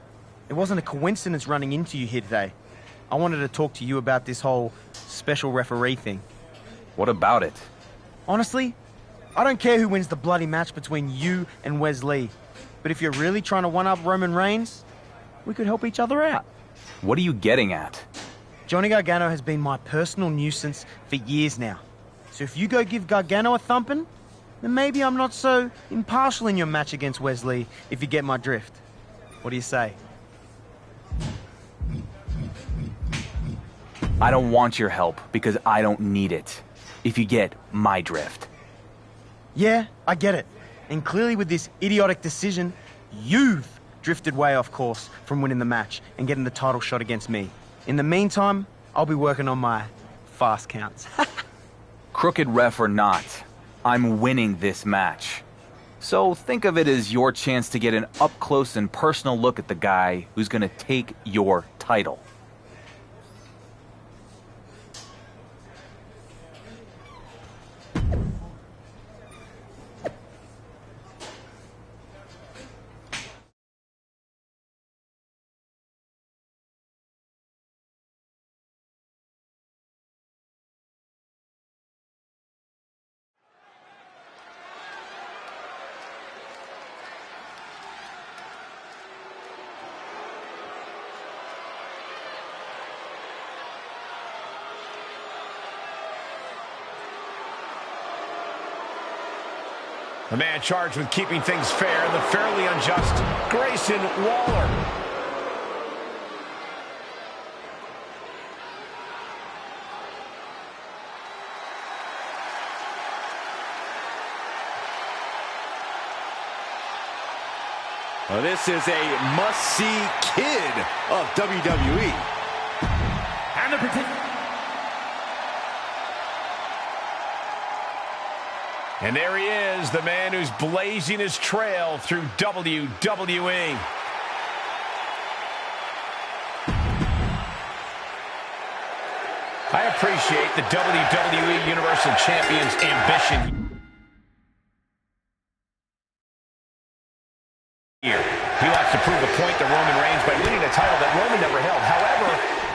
it wasn't a coincidence running into you here today. I wanted to talk to you about this whole special referee thing. What about it? Honestly, I don't care who wins the bloody match between you and Wesley. But if you're really trying to one-up Roman Reigns, we could help each other out. What are you getting at? Johnny Gargano has been my personal nuisance for years now. So if you go give Gargano a thumping, then maybe I'm not so impartial in your match against Wesley, if you get my drift. What do you say? I don't want your help because I don't need it. If you get my drift. Yeah, I get it. And clearly with this idiotic decision, you've drifted way off course from winning the match and getting the title shot against me. In the meantime, I'll be working on my fast counts. Crooked ref or not, I'm winning this match. So think of it as your chance to get an up-close and personal look at the guy who's gonna take your title. The man charged with keeping things fair, the fairly unjust Grayson Waller. Well, this is a must-see kid of WWE. And the And there he is, the man who's blazing his trail through WWE. I appreciate the WWE Universal Champion's ambition.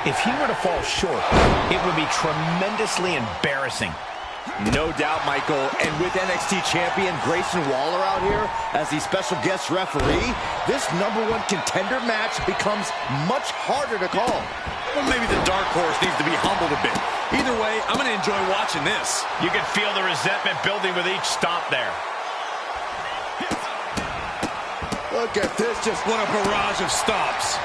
If he were to fall short, it would be tremendously embarrassing. No doubt, Michael. And with NXT champion Grayson Waller out here as the special guest referee, this #1 contender match becomes much harder to call. Well, maybe the dark horse needs to be humbled a bit. Either way, I'm going to enjoy watching this. You can feel the resentment building with each stomp there. Look at this, just What a barrage of stomps.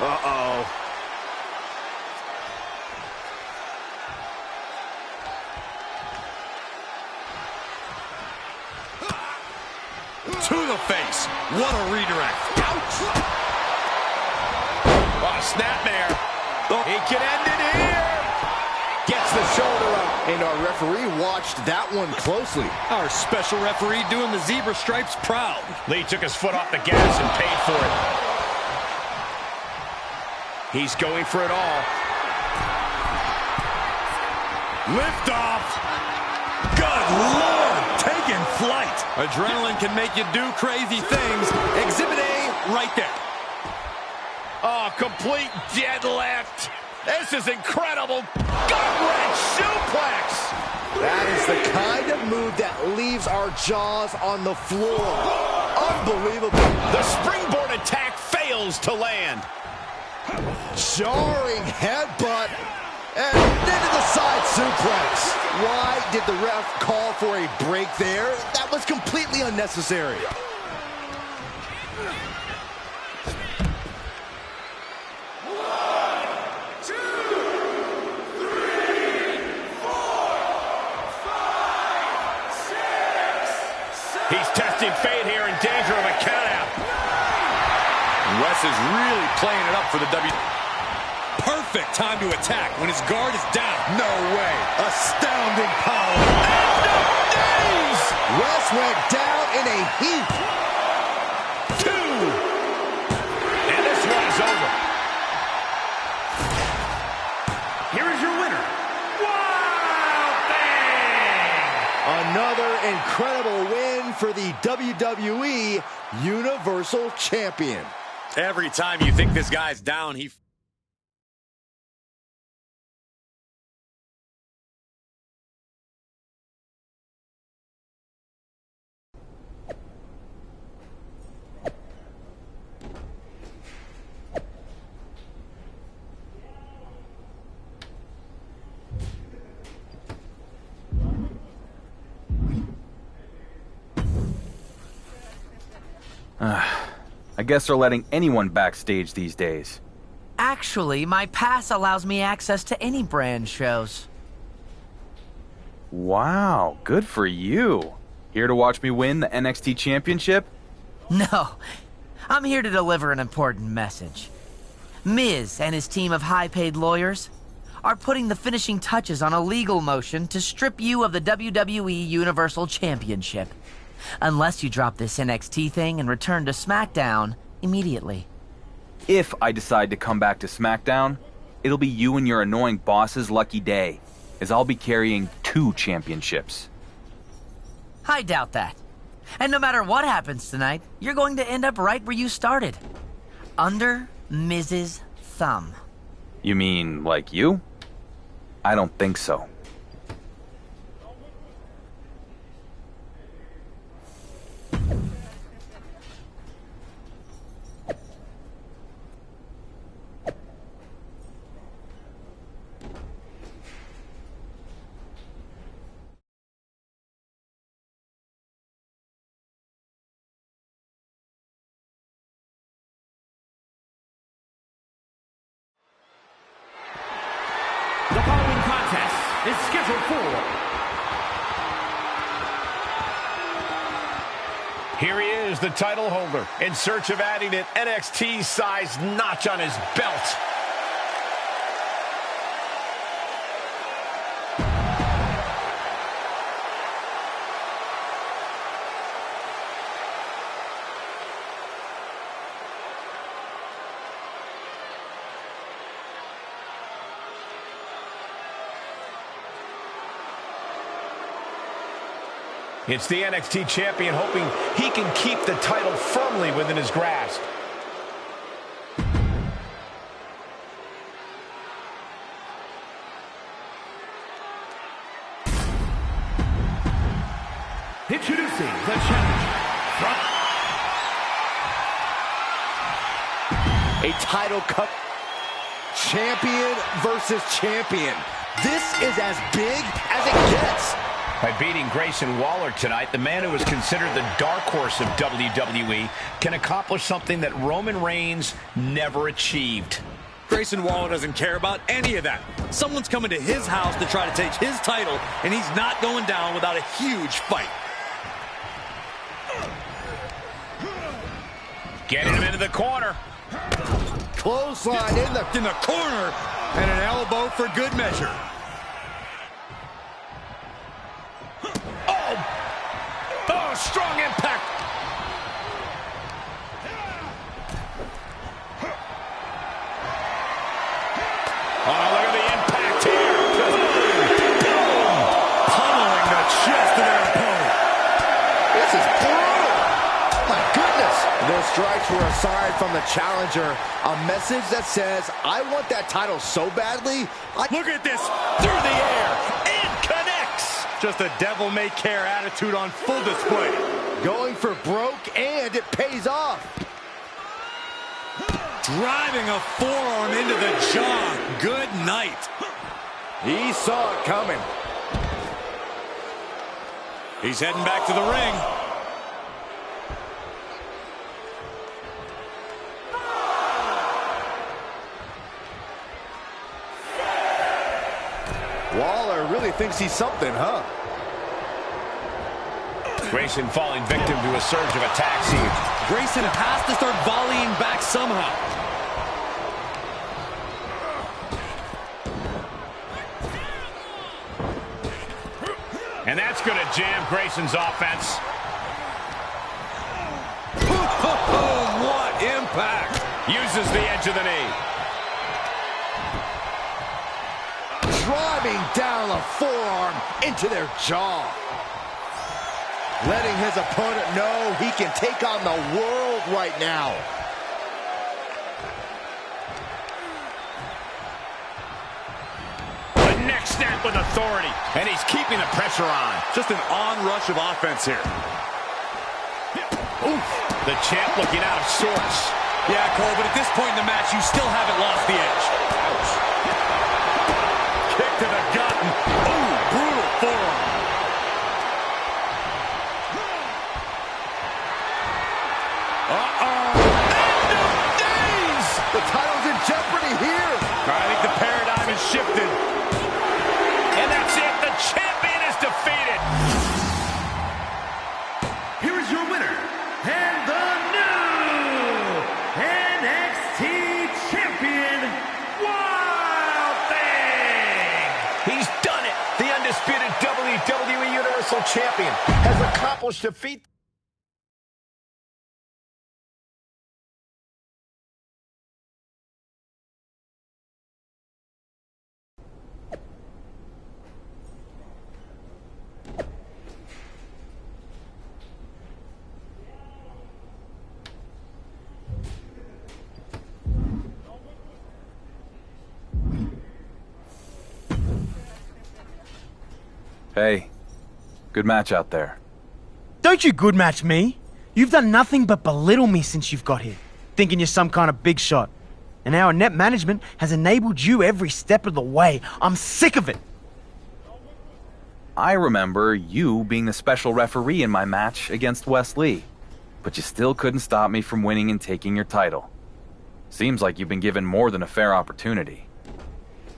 uh-oh. To the face. What a redirect. Ouch! Oh, snapmare. He can end it here. Gets the shoulder up. And our referee watched that one closely. Our special referee doing the zebra stripes proud. Lee took his foot off the gas and paid for it. He's going for it all. Lift off. Good Lord, taking flight. Adrenaline can make you do crazy things. Exhibit A right there. Oh, complete deadlift. This is incredible. Gut-wrench suplex. That is the kind of move that leaves our jaws on the floor. Unbelievable. The springboard attack fails to land. Jarring headbutt. And into the side suplex. Why did the ref call for a break there? That was completely unnecessary. He's testing fate here, in danger of a countout. Wes is really playing it up for the W. Perfect time to attack when his guard is down. No way. Astounding power. End of days! Wes went down in a heap. 2. And this one's over. Here is your winner. Wow, bang! Another incredible win for the WWE Universal Champion. Every time you think this guy's down, he... I guess they're letting anyone backstage these days. Actually, my pass allows me access to any brand shows. Wow, good for you. Here to watch me win the NXT Championship? No, I'm here to deliver an important message. Miz and his team of high-paid lawyers are putting the finishing touches on a legal motion to strip you of the WWE Universal Championship. Unless you drop this NXT thing and return to SmackDown immediately. If I decide to come back to SmackDown, it'll be you and your annoying boss's lucky day, as I'll be carrying 2 championships. I doubt that. And no matter what happens tonight, you're going to end up right where you started. Under Miz's thumb. You mean like you? I don't think so. The following contest is scheduled for... Here he is, the title holder, in search of adding an NXT-sized notch on his belt. It's the NXT champion hoping he can keep the title firmly within his grasp. Introducing the challenger from a title cup champion versus champion. This is as big as it gets. By beating Grayson Waller tonight, the man who is considered the dark horse of WWE can accomplish something that Roman Reigns never achieved. Grayson Waller doesn't care about any of that. Someone's coming to his house to try to take his title, and he's not going down without a huge fight. Getting him into the corner. Clothesline in the corner, and an elbow for good measure. Oh, strong impact. Oh, look at the impact here. Pummeling the chest of their opponent. This is brutal. My goodness. Those strikes were a sign from the challenger. A message that says, I want that title so badly. Look at this. Through the air. And connects. Just a devil-may-care attitude on full display. Going for broke, and it pays off. Driving a forearm into the jaw. Good night. He saw it coming. He's heading back to the ring. Waller really thinks he's something, huh? Grayson falling victim to a surge of attacks here. Grayson has to start volleying back somehow. And that's going to jam Grayson's offense. What impact! Uses the edge of the knee. Driving down a forearm into their jaw. Letting his opponent know he can take on the world right now. The neck snap with authority. And he's keeping the pressure on. Just an onrush of offense here. Oof. The champ looking out of sorts. Yeah, Cole, but at this point in the match, you still haven't lost the edge. Ouch. Kick to the gut. Ooh, brutal forearm. The title's in jeopardy here. I think the paradigm has shifted. And that's it. The champion is defeated. Here is your winner, and the new NXT champion, Wild Thing. He's done it. The undisputed WWE Universal Champion has accomplished defeat. Hey, good match out there. Don't you good match me. You've done nothing but belittle me since you've got here, thinking you're some kind of big shot. And our net management has enabled you every step of the way. I'm sick of it. I remember you being the special referee in my match against Wes Lee, but you still couldn't stop me from winning and taking your title. Seems like you've been given more than a fair opportunity.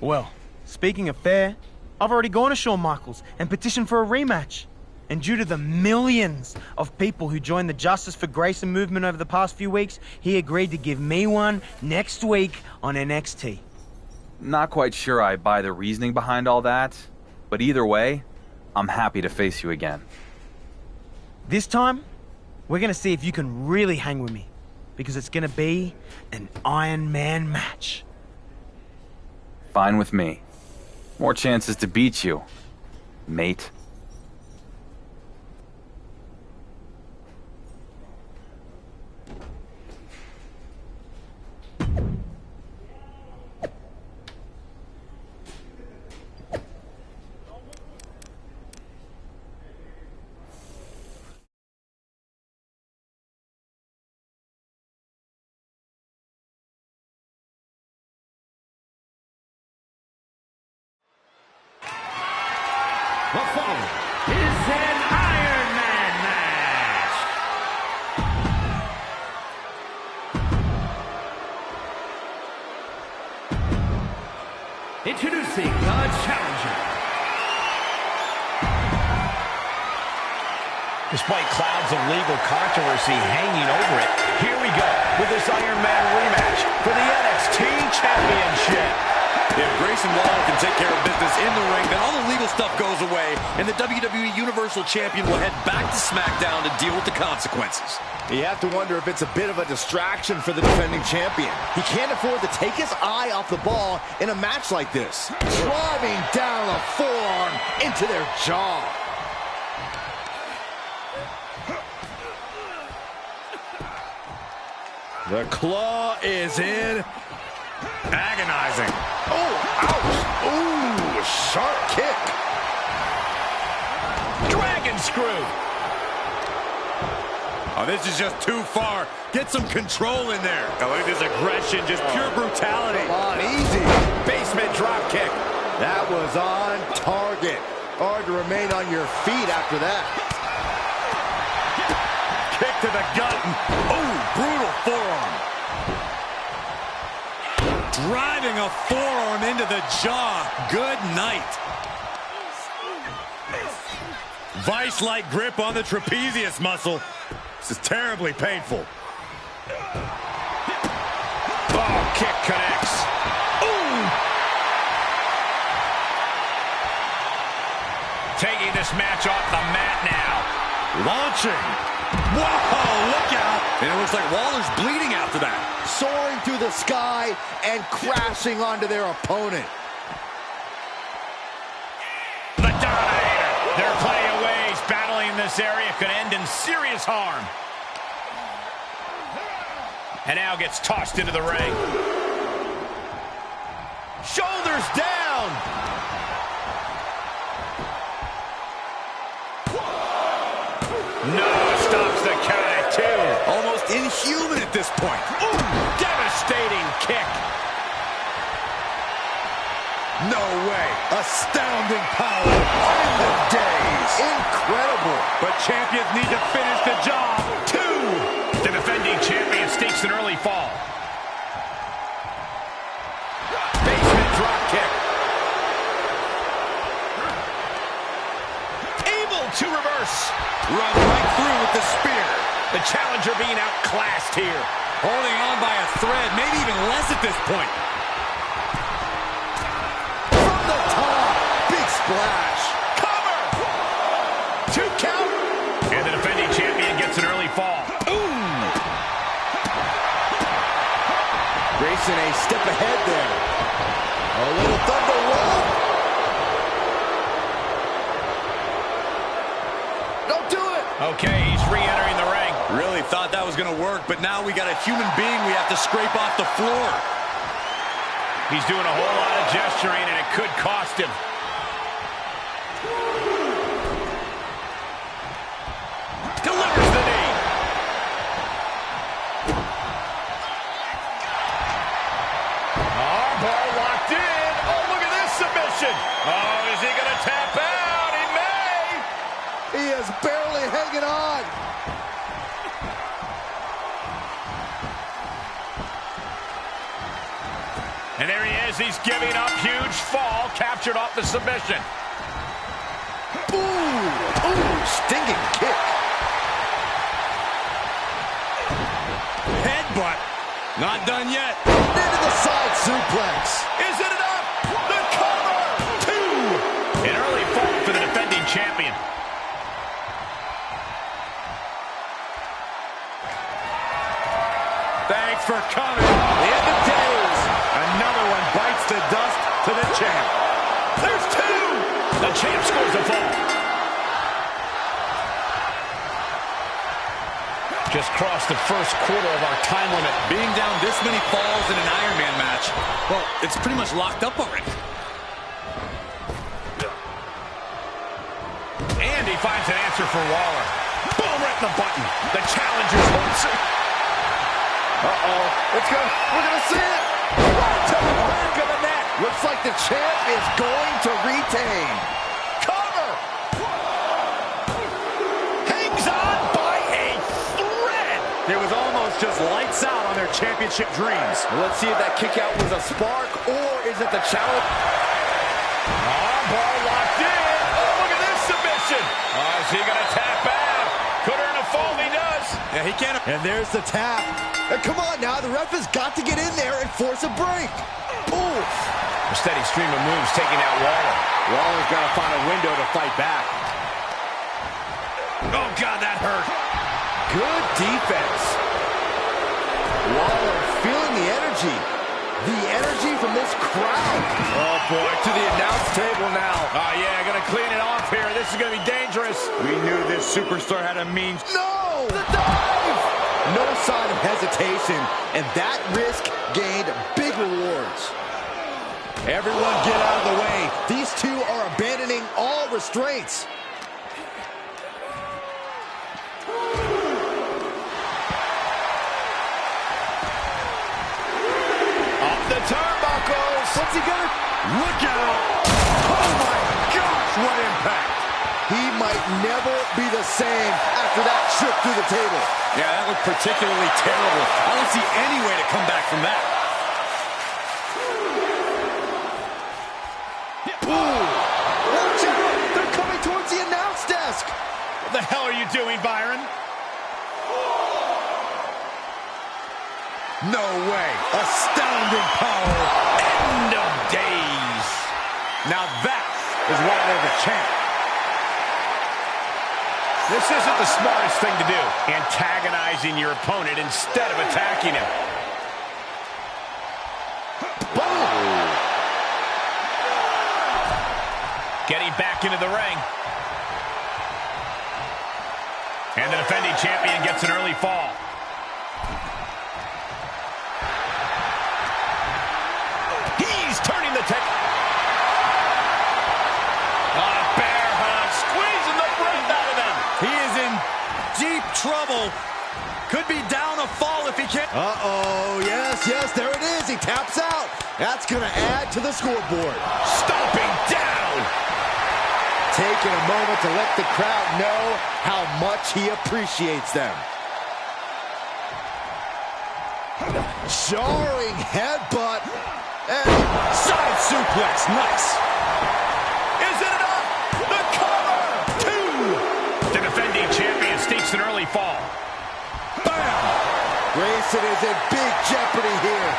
Well, speaking of fair, I've already gone to Shawn Michaels and petitioned for a rematch. And due to the millions of people who joined the Justice for Grayson movement over the past few weeks, he agreed to give me one next week on NXT. Not quite sure I buy the reasoning behind all that, but either way, I'm happy to face you again. This time, we're gonna see if you can really hang with me, because it's gonna be an Iron Man match. Fine with me. More chances to beat you, mate. The following is an Iron Man match. Introducing the challenger. Despite clouds of legal controversy hanging over it, here we go with this Iron Man rematch for the NXT Championship. If Grayson Waller can take care of business in the ring, then all the legal stuff goes away, and the WWE Universal Champion will head back to SmackDown to deal with the consequences. You have to wonder if it's a bit of a distraction for the defending champion. He can't afford to take his eye off the ball in a match like this. Driving down a forearm into their jaw. The claw is in. Agonizing. Oh, ouch. Ooh, sharp kick. Dragon screw. Oh, this is just too far. Get some control in there. Oh, look at this aggression, just pure brutality. Come on, easy. Basement drop kick. That was on target. Hard to remain on your feet after that. Kick to the gut. Oh, brutal forearm. Driving a forearm into the jaw. Good night. Vice-like grip on the trapezius muscle. This is terribly painful. Oh, kick connects. Ooh! Taking this match off the mat now. Launching. Whoa, look out. And it looks like Waller's bleeding after that. Soaring through the sky and crashing onto their opponent. The Dominator. There are plenty of ways battling in this area could end in serious harm. And now gets tossed into the ring. Shoulders down. No, stops the count at 2. Almost inhuman at this point. Ooh, devastating kick. No way. Astounding power. End of days. Incredible. But champions need to finish the job. 2. The defending champion stakes an early fall. Basement drop kick. Able to reverse. Run right through with the spear. The challenger being outclassed here. Holding on by a thread, maybe even less at this point. From the top. Big splash. Cover. 2 count. And the defending champion gets an early fall. Ooh. Grayson a step ahead there. A little thunder roll. Don't do it. Okay, he's re-entering the ring. Really thought that was going to work, but now we got a human being we have to scrape off the floor. He's doing a whole lot of gesturing, and it could cost him. Delivers the knee. Armbar locked in. Oh, look at this submission. Oh, is he going to tap out? He may. He is barely hanging on. And there he is. He's giving up. Huge fall. Captured off the submission. Ooh, stinging kick. Headbutt. Not done yet. Into the side suplex. Is it enough? The cover. 2. An early fall for the defending champion. Thanks for coming. The end of days. Another one bites the dust to the champ. There's 2. The champ scores the fall. Just crossed the first quarter of our time limit. Being down this many falls in an Iron Man match, well, it's pretty much locked up already. And he finds an answer for Waller. Boom, right in the button. The challenger's hopes. Uh-oh. We're gonna see it. Right to the back of the neck. Looks like the champ is going to retain. Cover. was just lights out on their championship dreams. Let's see if that kick out was a spark, or is it the challenge? Ball locked in. Oh, look at this submission. Is he going to tap out? Could earn a fall. He does. Yeah, he can't. And there's the tap. And come on now, the ref has got to get in there and force a break. Ooh. A steady stream of moves taking out Waller. Waller's got to find a window to fight back. Oh, God, that hurt. Good defense. Waller feeling the energy. The energy from this crowd. Oh, boy, to the announce table now. Oh, yeah, going to clean it off here. This is going to be dangerous. We knew this superstar had a mean... No! The dive! No sign of hesitation, and that risk gained big rewards. Everyone get out of the way. These two are abandoning all restraints. Up the turnbuckles. What's he gonna... Look out! Oh, my gosh, what impact! He might never be the same after that trip through the table. Yeah, that looked particularly terrible. I don't see any way to come back from that. Ooh! Watch out! They're coming towards the announce desk! What the hell are you doing, Byron? No way! Astounding power! End of days! Now that is why they're the champ. This isn't the smartest thing to do, antagonizing your opponent instead of attacking him. Boom! Getting back into the ring. And the defending champion gets an early fall. He's turning the tech. Bear hug, squeezing the breath out of them. He is in deep trouble. Could be down a fall if he can't. Uh-oh, yes, there it is. He taps out. That's going to add to the scoreboard. Stomping down. Taking a moment to let the crowd know how much he appreciates them. Jarring headbutt. And Side suplex, nice. Is it enough? The cover! 2! The defending champion stakes an early fall. bam! Grayson is in big jeopardy here.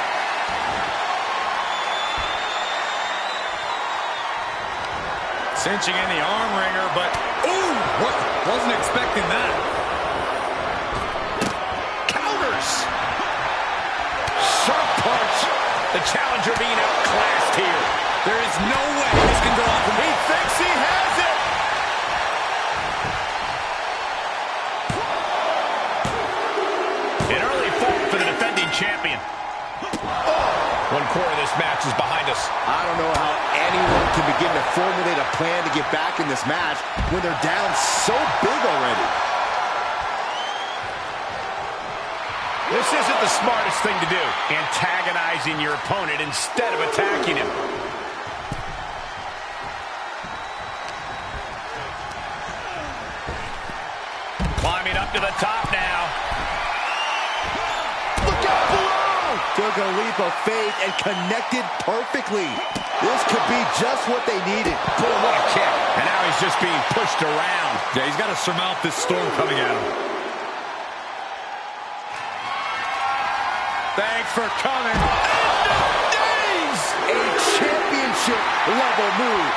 Cinching in the arm wringer, but ooh, wasn't expecting that. Counters. Sharp punch. The challenger being outclassed here. There is no way this can go off. He thinks he has it. An early fall for the defending champion. One quarter of this match is behind us. I don't know how anyone can begin to formulate a plan to get back in this match when they're down so big already. This isn't the smartest thing to do, antagonizing your opponent instead of attacking him. Climbing up to the top now. Look out below! Took a leap of faith and connected perfectly. This could be just what they needed. Boy, what a kick. And now he's just being pushed around. Yeah, he's got to surmount this storm coming at him. Thanks for coming. End of days! A championship level move.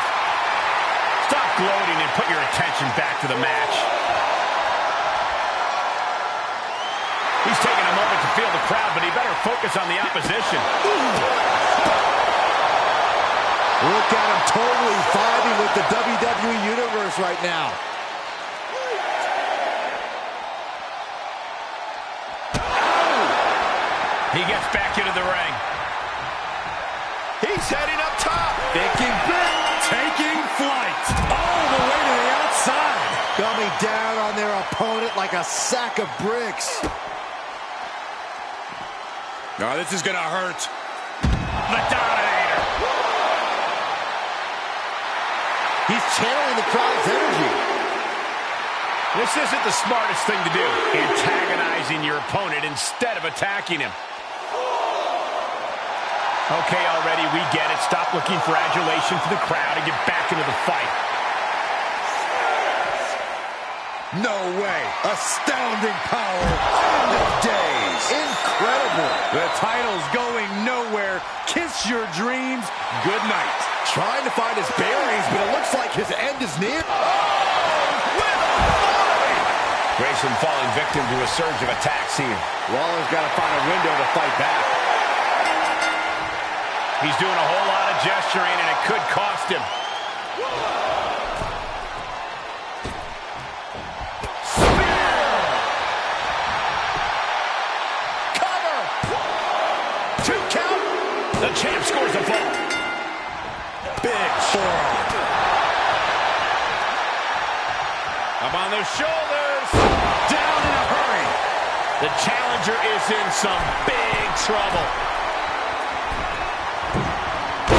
Stop gloating and put your attention back to the match. He's taking a moment to feel the crowd, but he better focus on the opposition. Look at him totally vibing with the WWE Universe right now. He gets back into the ring. He's heading up top. Thinking big, taking flight. All the way to the outside. Coming down on their opponent like a sack of bricks. Oh, this is going to hurt. The Dominator. He's channeling the crowd's energy. This isn't the smartest thing to do, antagonizing your opponent instead of attacking him. Okay, already, we get it. Stop looking for adulation from the crowd and get back into the fight. No way. Astounding power. End of days. Incredible. The title's going nowhere. Kiss your dreams. Good night. Trying to find his bearings, but it looks like his end is near. Grayson falling victim to a surge of attacks here. Waller's got to find a window to fight back. He's doing a whole lot of gesturing, and it could cost him. Spear! Cover! 2 count. The champ scores a fall. Big forearm. Up on the shoulders. Down in a hurry. The challenger is in some big trouble.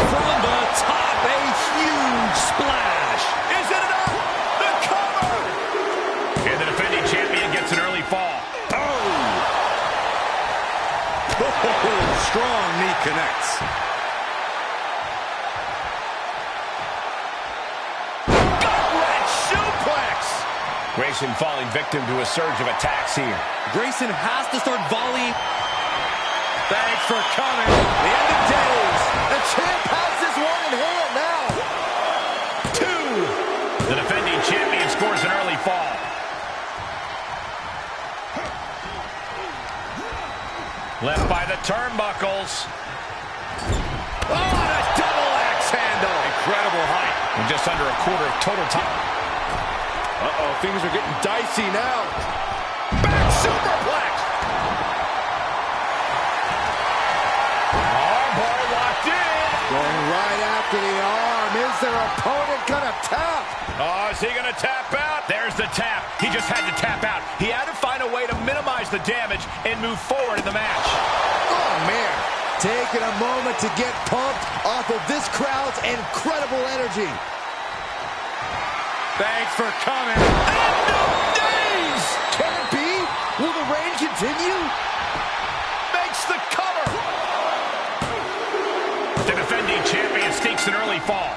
From the top, a huge splash. Is it enough? The cover! And the defending champion gets an early fall. Strong knee connects. Gut-wrench suplex! Grayson falling victim to a surge of attacks here. Grayson has to start volleying. Thanks for coming. The end of days. The champ has this one in hand now. 2. The defending champion scores an early fall. Left by the turnbuckles. Oh, and a double axe handle. Incredible height. And just under a quarter of total time. Uh-oh, things are getting dicey now. Back superplex. Armbar locked in. Going right after the arm. Is their opponent gonna tap? Oh, is he gonna tap out? There's the tap. He just had to tap out. He had to find a way to minimize the damage and move forward in the match. Oh, man. Taking a moment to get pumped off of this crowd's incredible energy. Thanks for coming. End of days! Can it be? Will the reign continue? Makes the cover. The defending champion sneaks an early fall.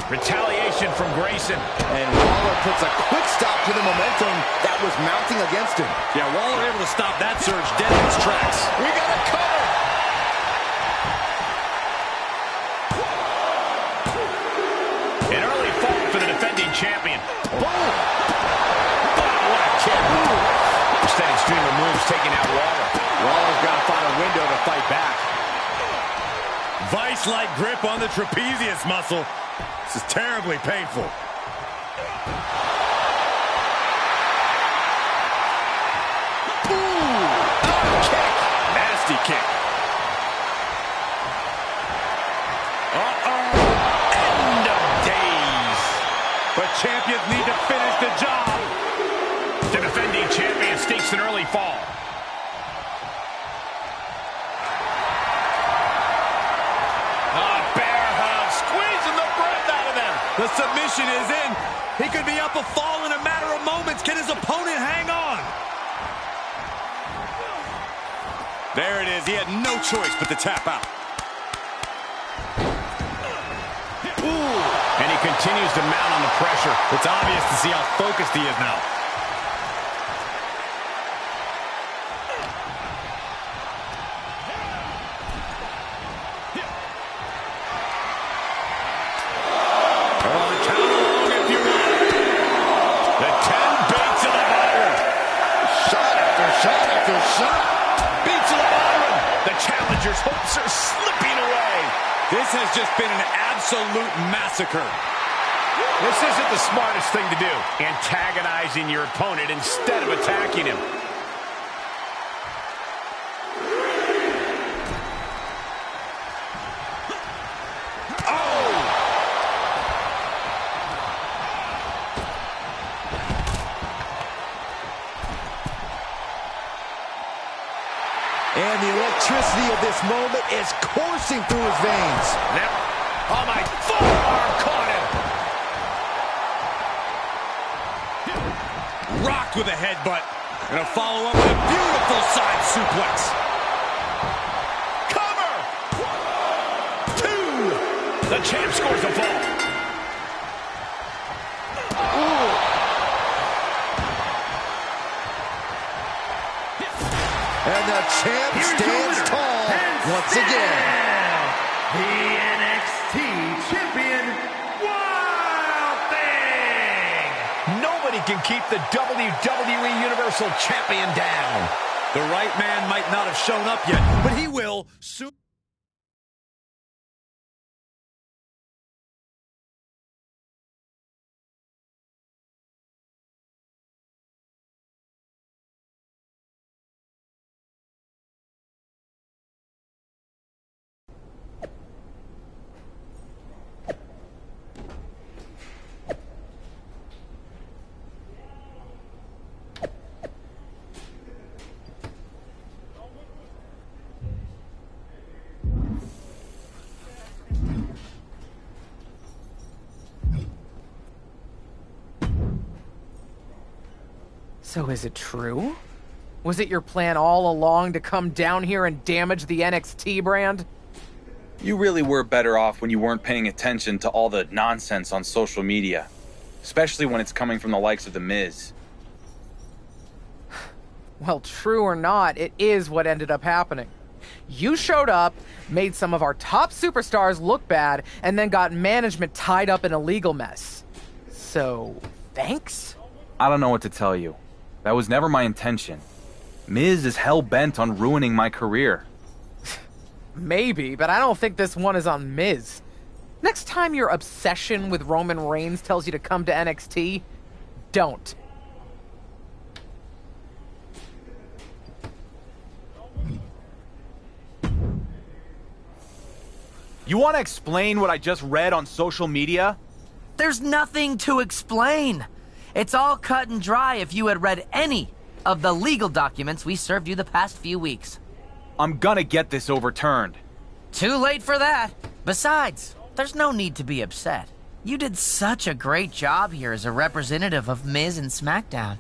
Retaliation from Grayson. And Waller puts a quick stop to the momentum that was mounting against him. Yeah, Waller able to stop that surge dead in its tracks. We got a cover. An early fall for the defending champion. Boom! Oh, what a kick. Steady stream of moves taking out Waller. Waller's got to find a window to fight back. Vice-like grip on the trapezius muscle. This is terribly painful. Ooh! Kick! Nasty kick. Uh-oh! End of days! But champions need to finish the job. The defending champion sneaks an early fall. The submission is in. He could be up a fall in a matter of moments. Can his opponent hang on? There it is. He had no choice but to tap out. Ooh. And he continues to mount on the pressure. It's obvious to see how focused he is now. Hopes are slipping away. This has just been an absolute massacre. This isn't the smartest thing to do, antagonizing your opponent instead of attacking him. And the electricity of this moment is coursing through his veins. Oh, my forearm caught him. Rocked with a headbutt. And a follow-up with a beautiful side suplex. Cover! 2. The champ scores a fall. Ooh. And the champ stands tall once again. The NXT champion, Wild Thing! Nobody can keep the WWE Universal Champion down. The right man might not have shown up yet, but he will soon. So is it true? Was it your plan all along to come down here and damage the NXT brand? You really were better off when you weren't paying attention to all the nonsense on social media, especially when it's coming from the likes of The Miz. Well, true or not, it is what ended up happening. You showed up, made some of our top superstars look bad, and then got management tied up in a legal mess. So, thanks? I don't know what to tell you. That was never my intention. Miz is hell-bent on ruining my career. Maybe, but I don't think this one is on Miz. Next time your obsession with Roman Reigns tells you to come to NXT, don't. You want to explain what I just read on social media? There's nothing to explain. It's all cut and dry if you had read any of the legal documents we served you the past few weeks. I'm gonna get this overturned. Too late for that. Besides, there's no need to be upset. You did such a great job here as a representative of Miz and SmackDown.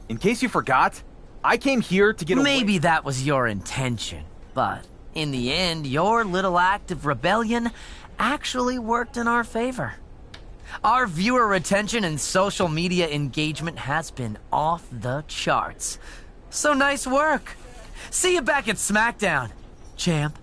In case you forgot, I came here to get Maybe that was your intention, but in the end, your little act of rebellion actually worked in our favor. Our viewer retention and social media engagement has been off the charts. So nice work. See you back at SmackDown, champ.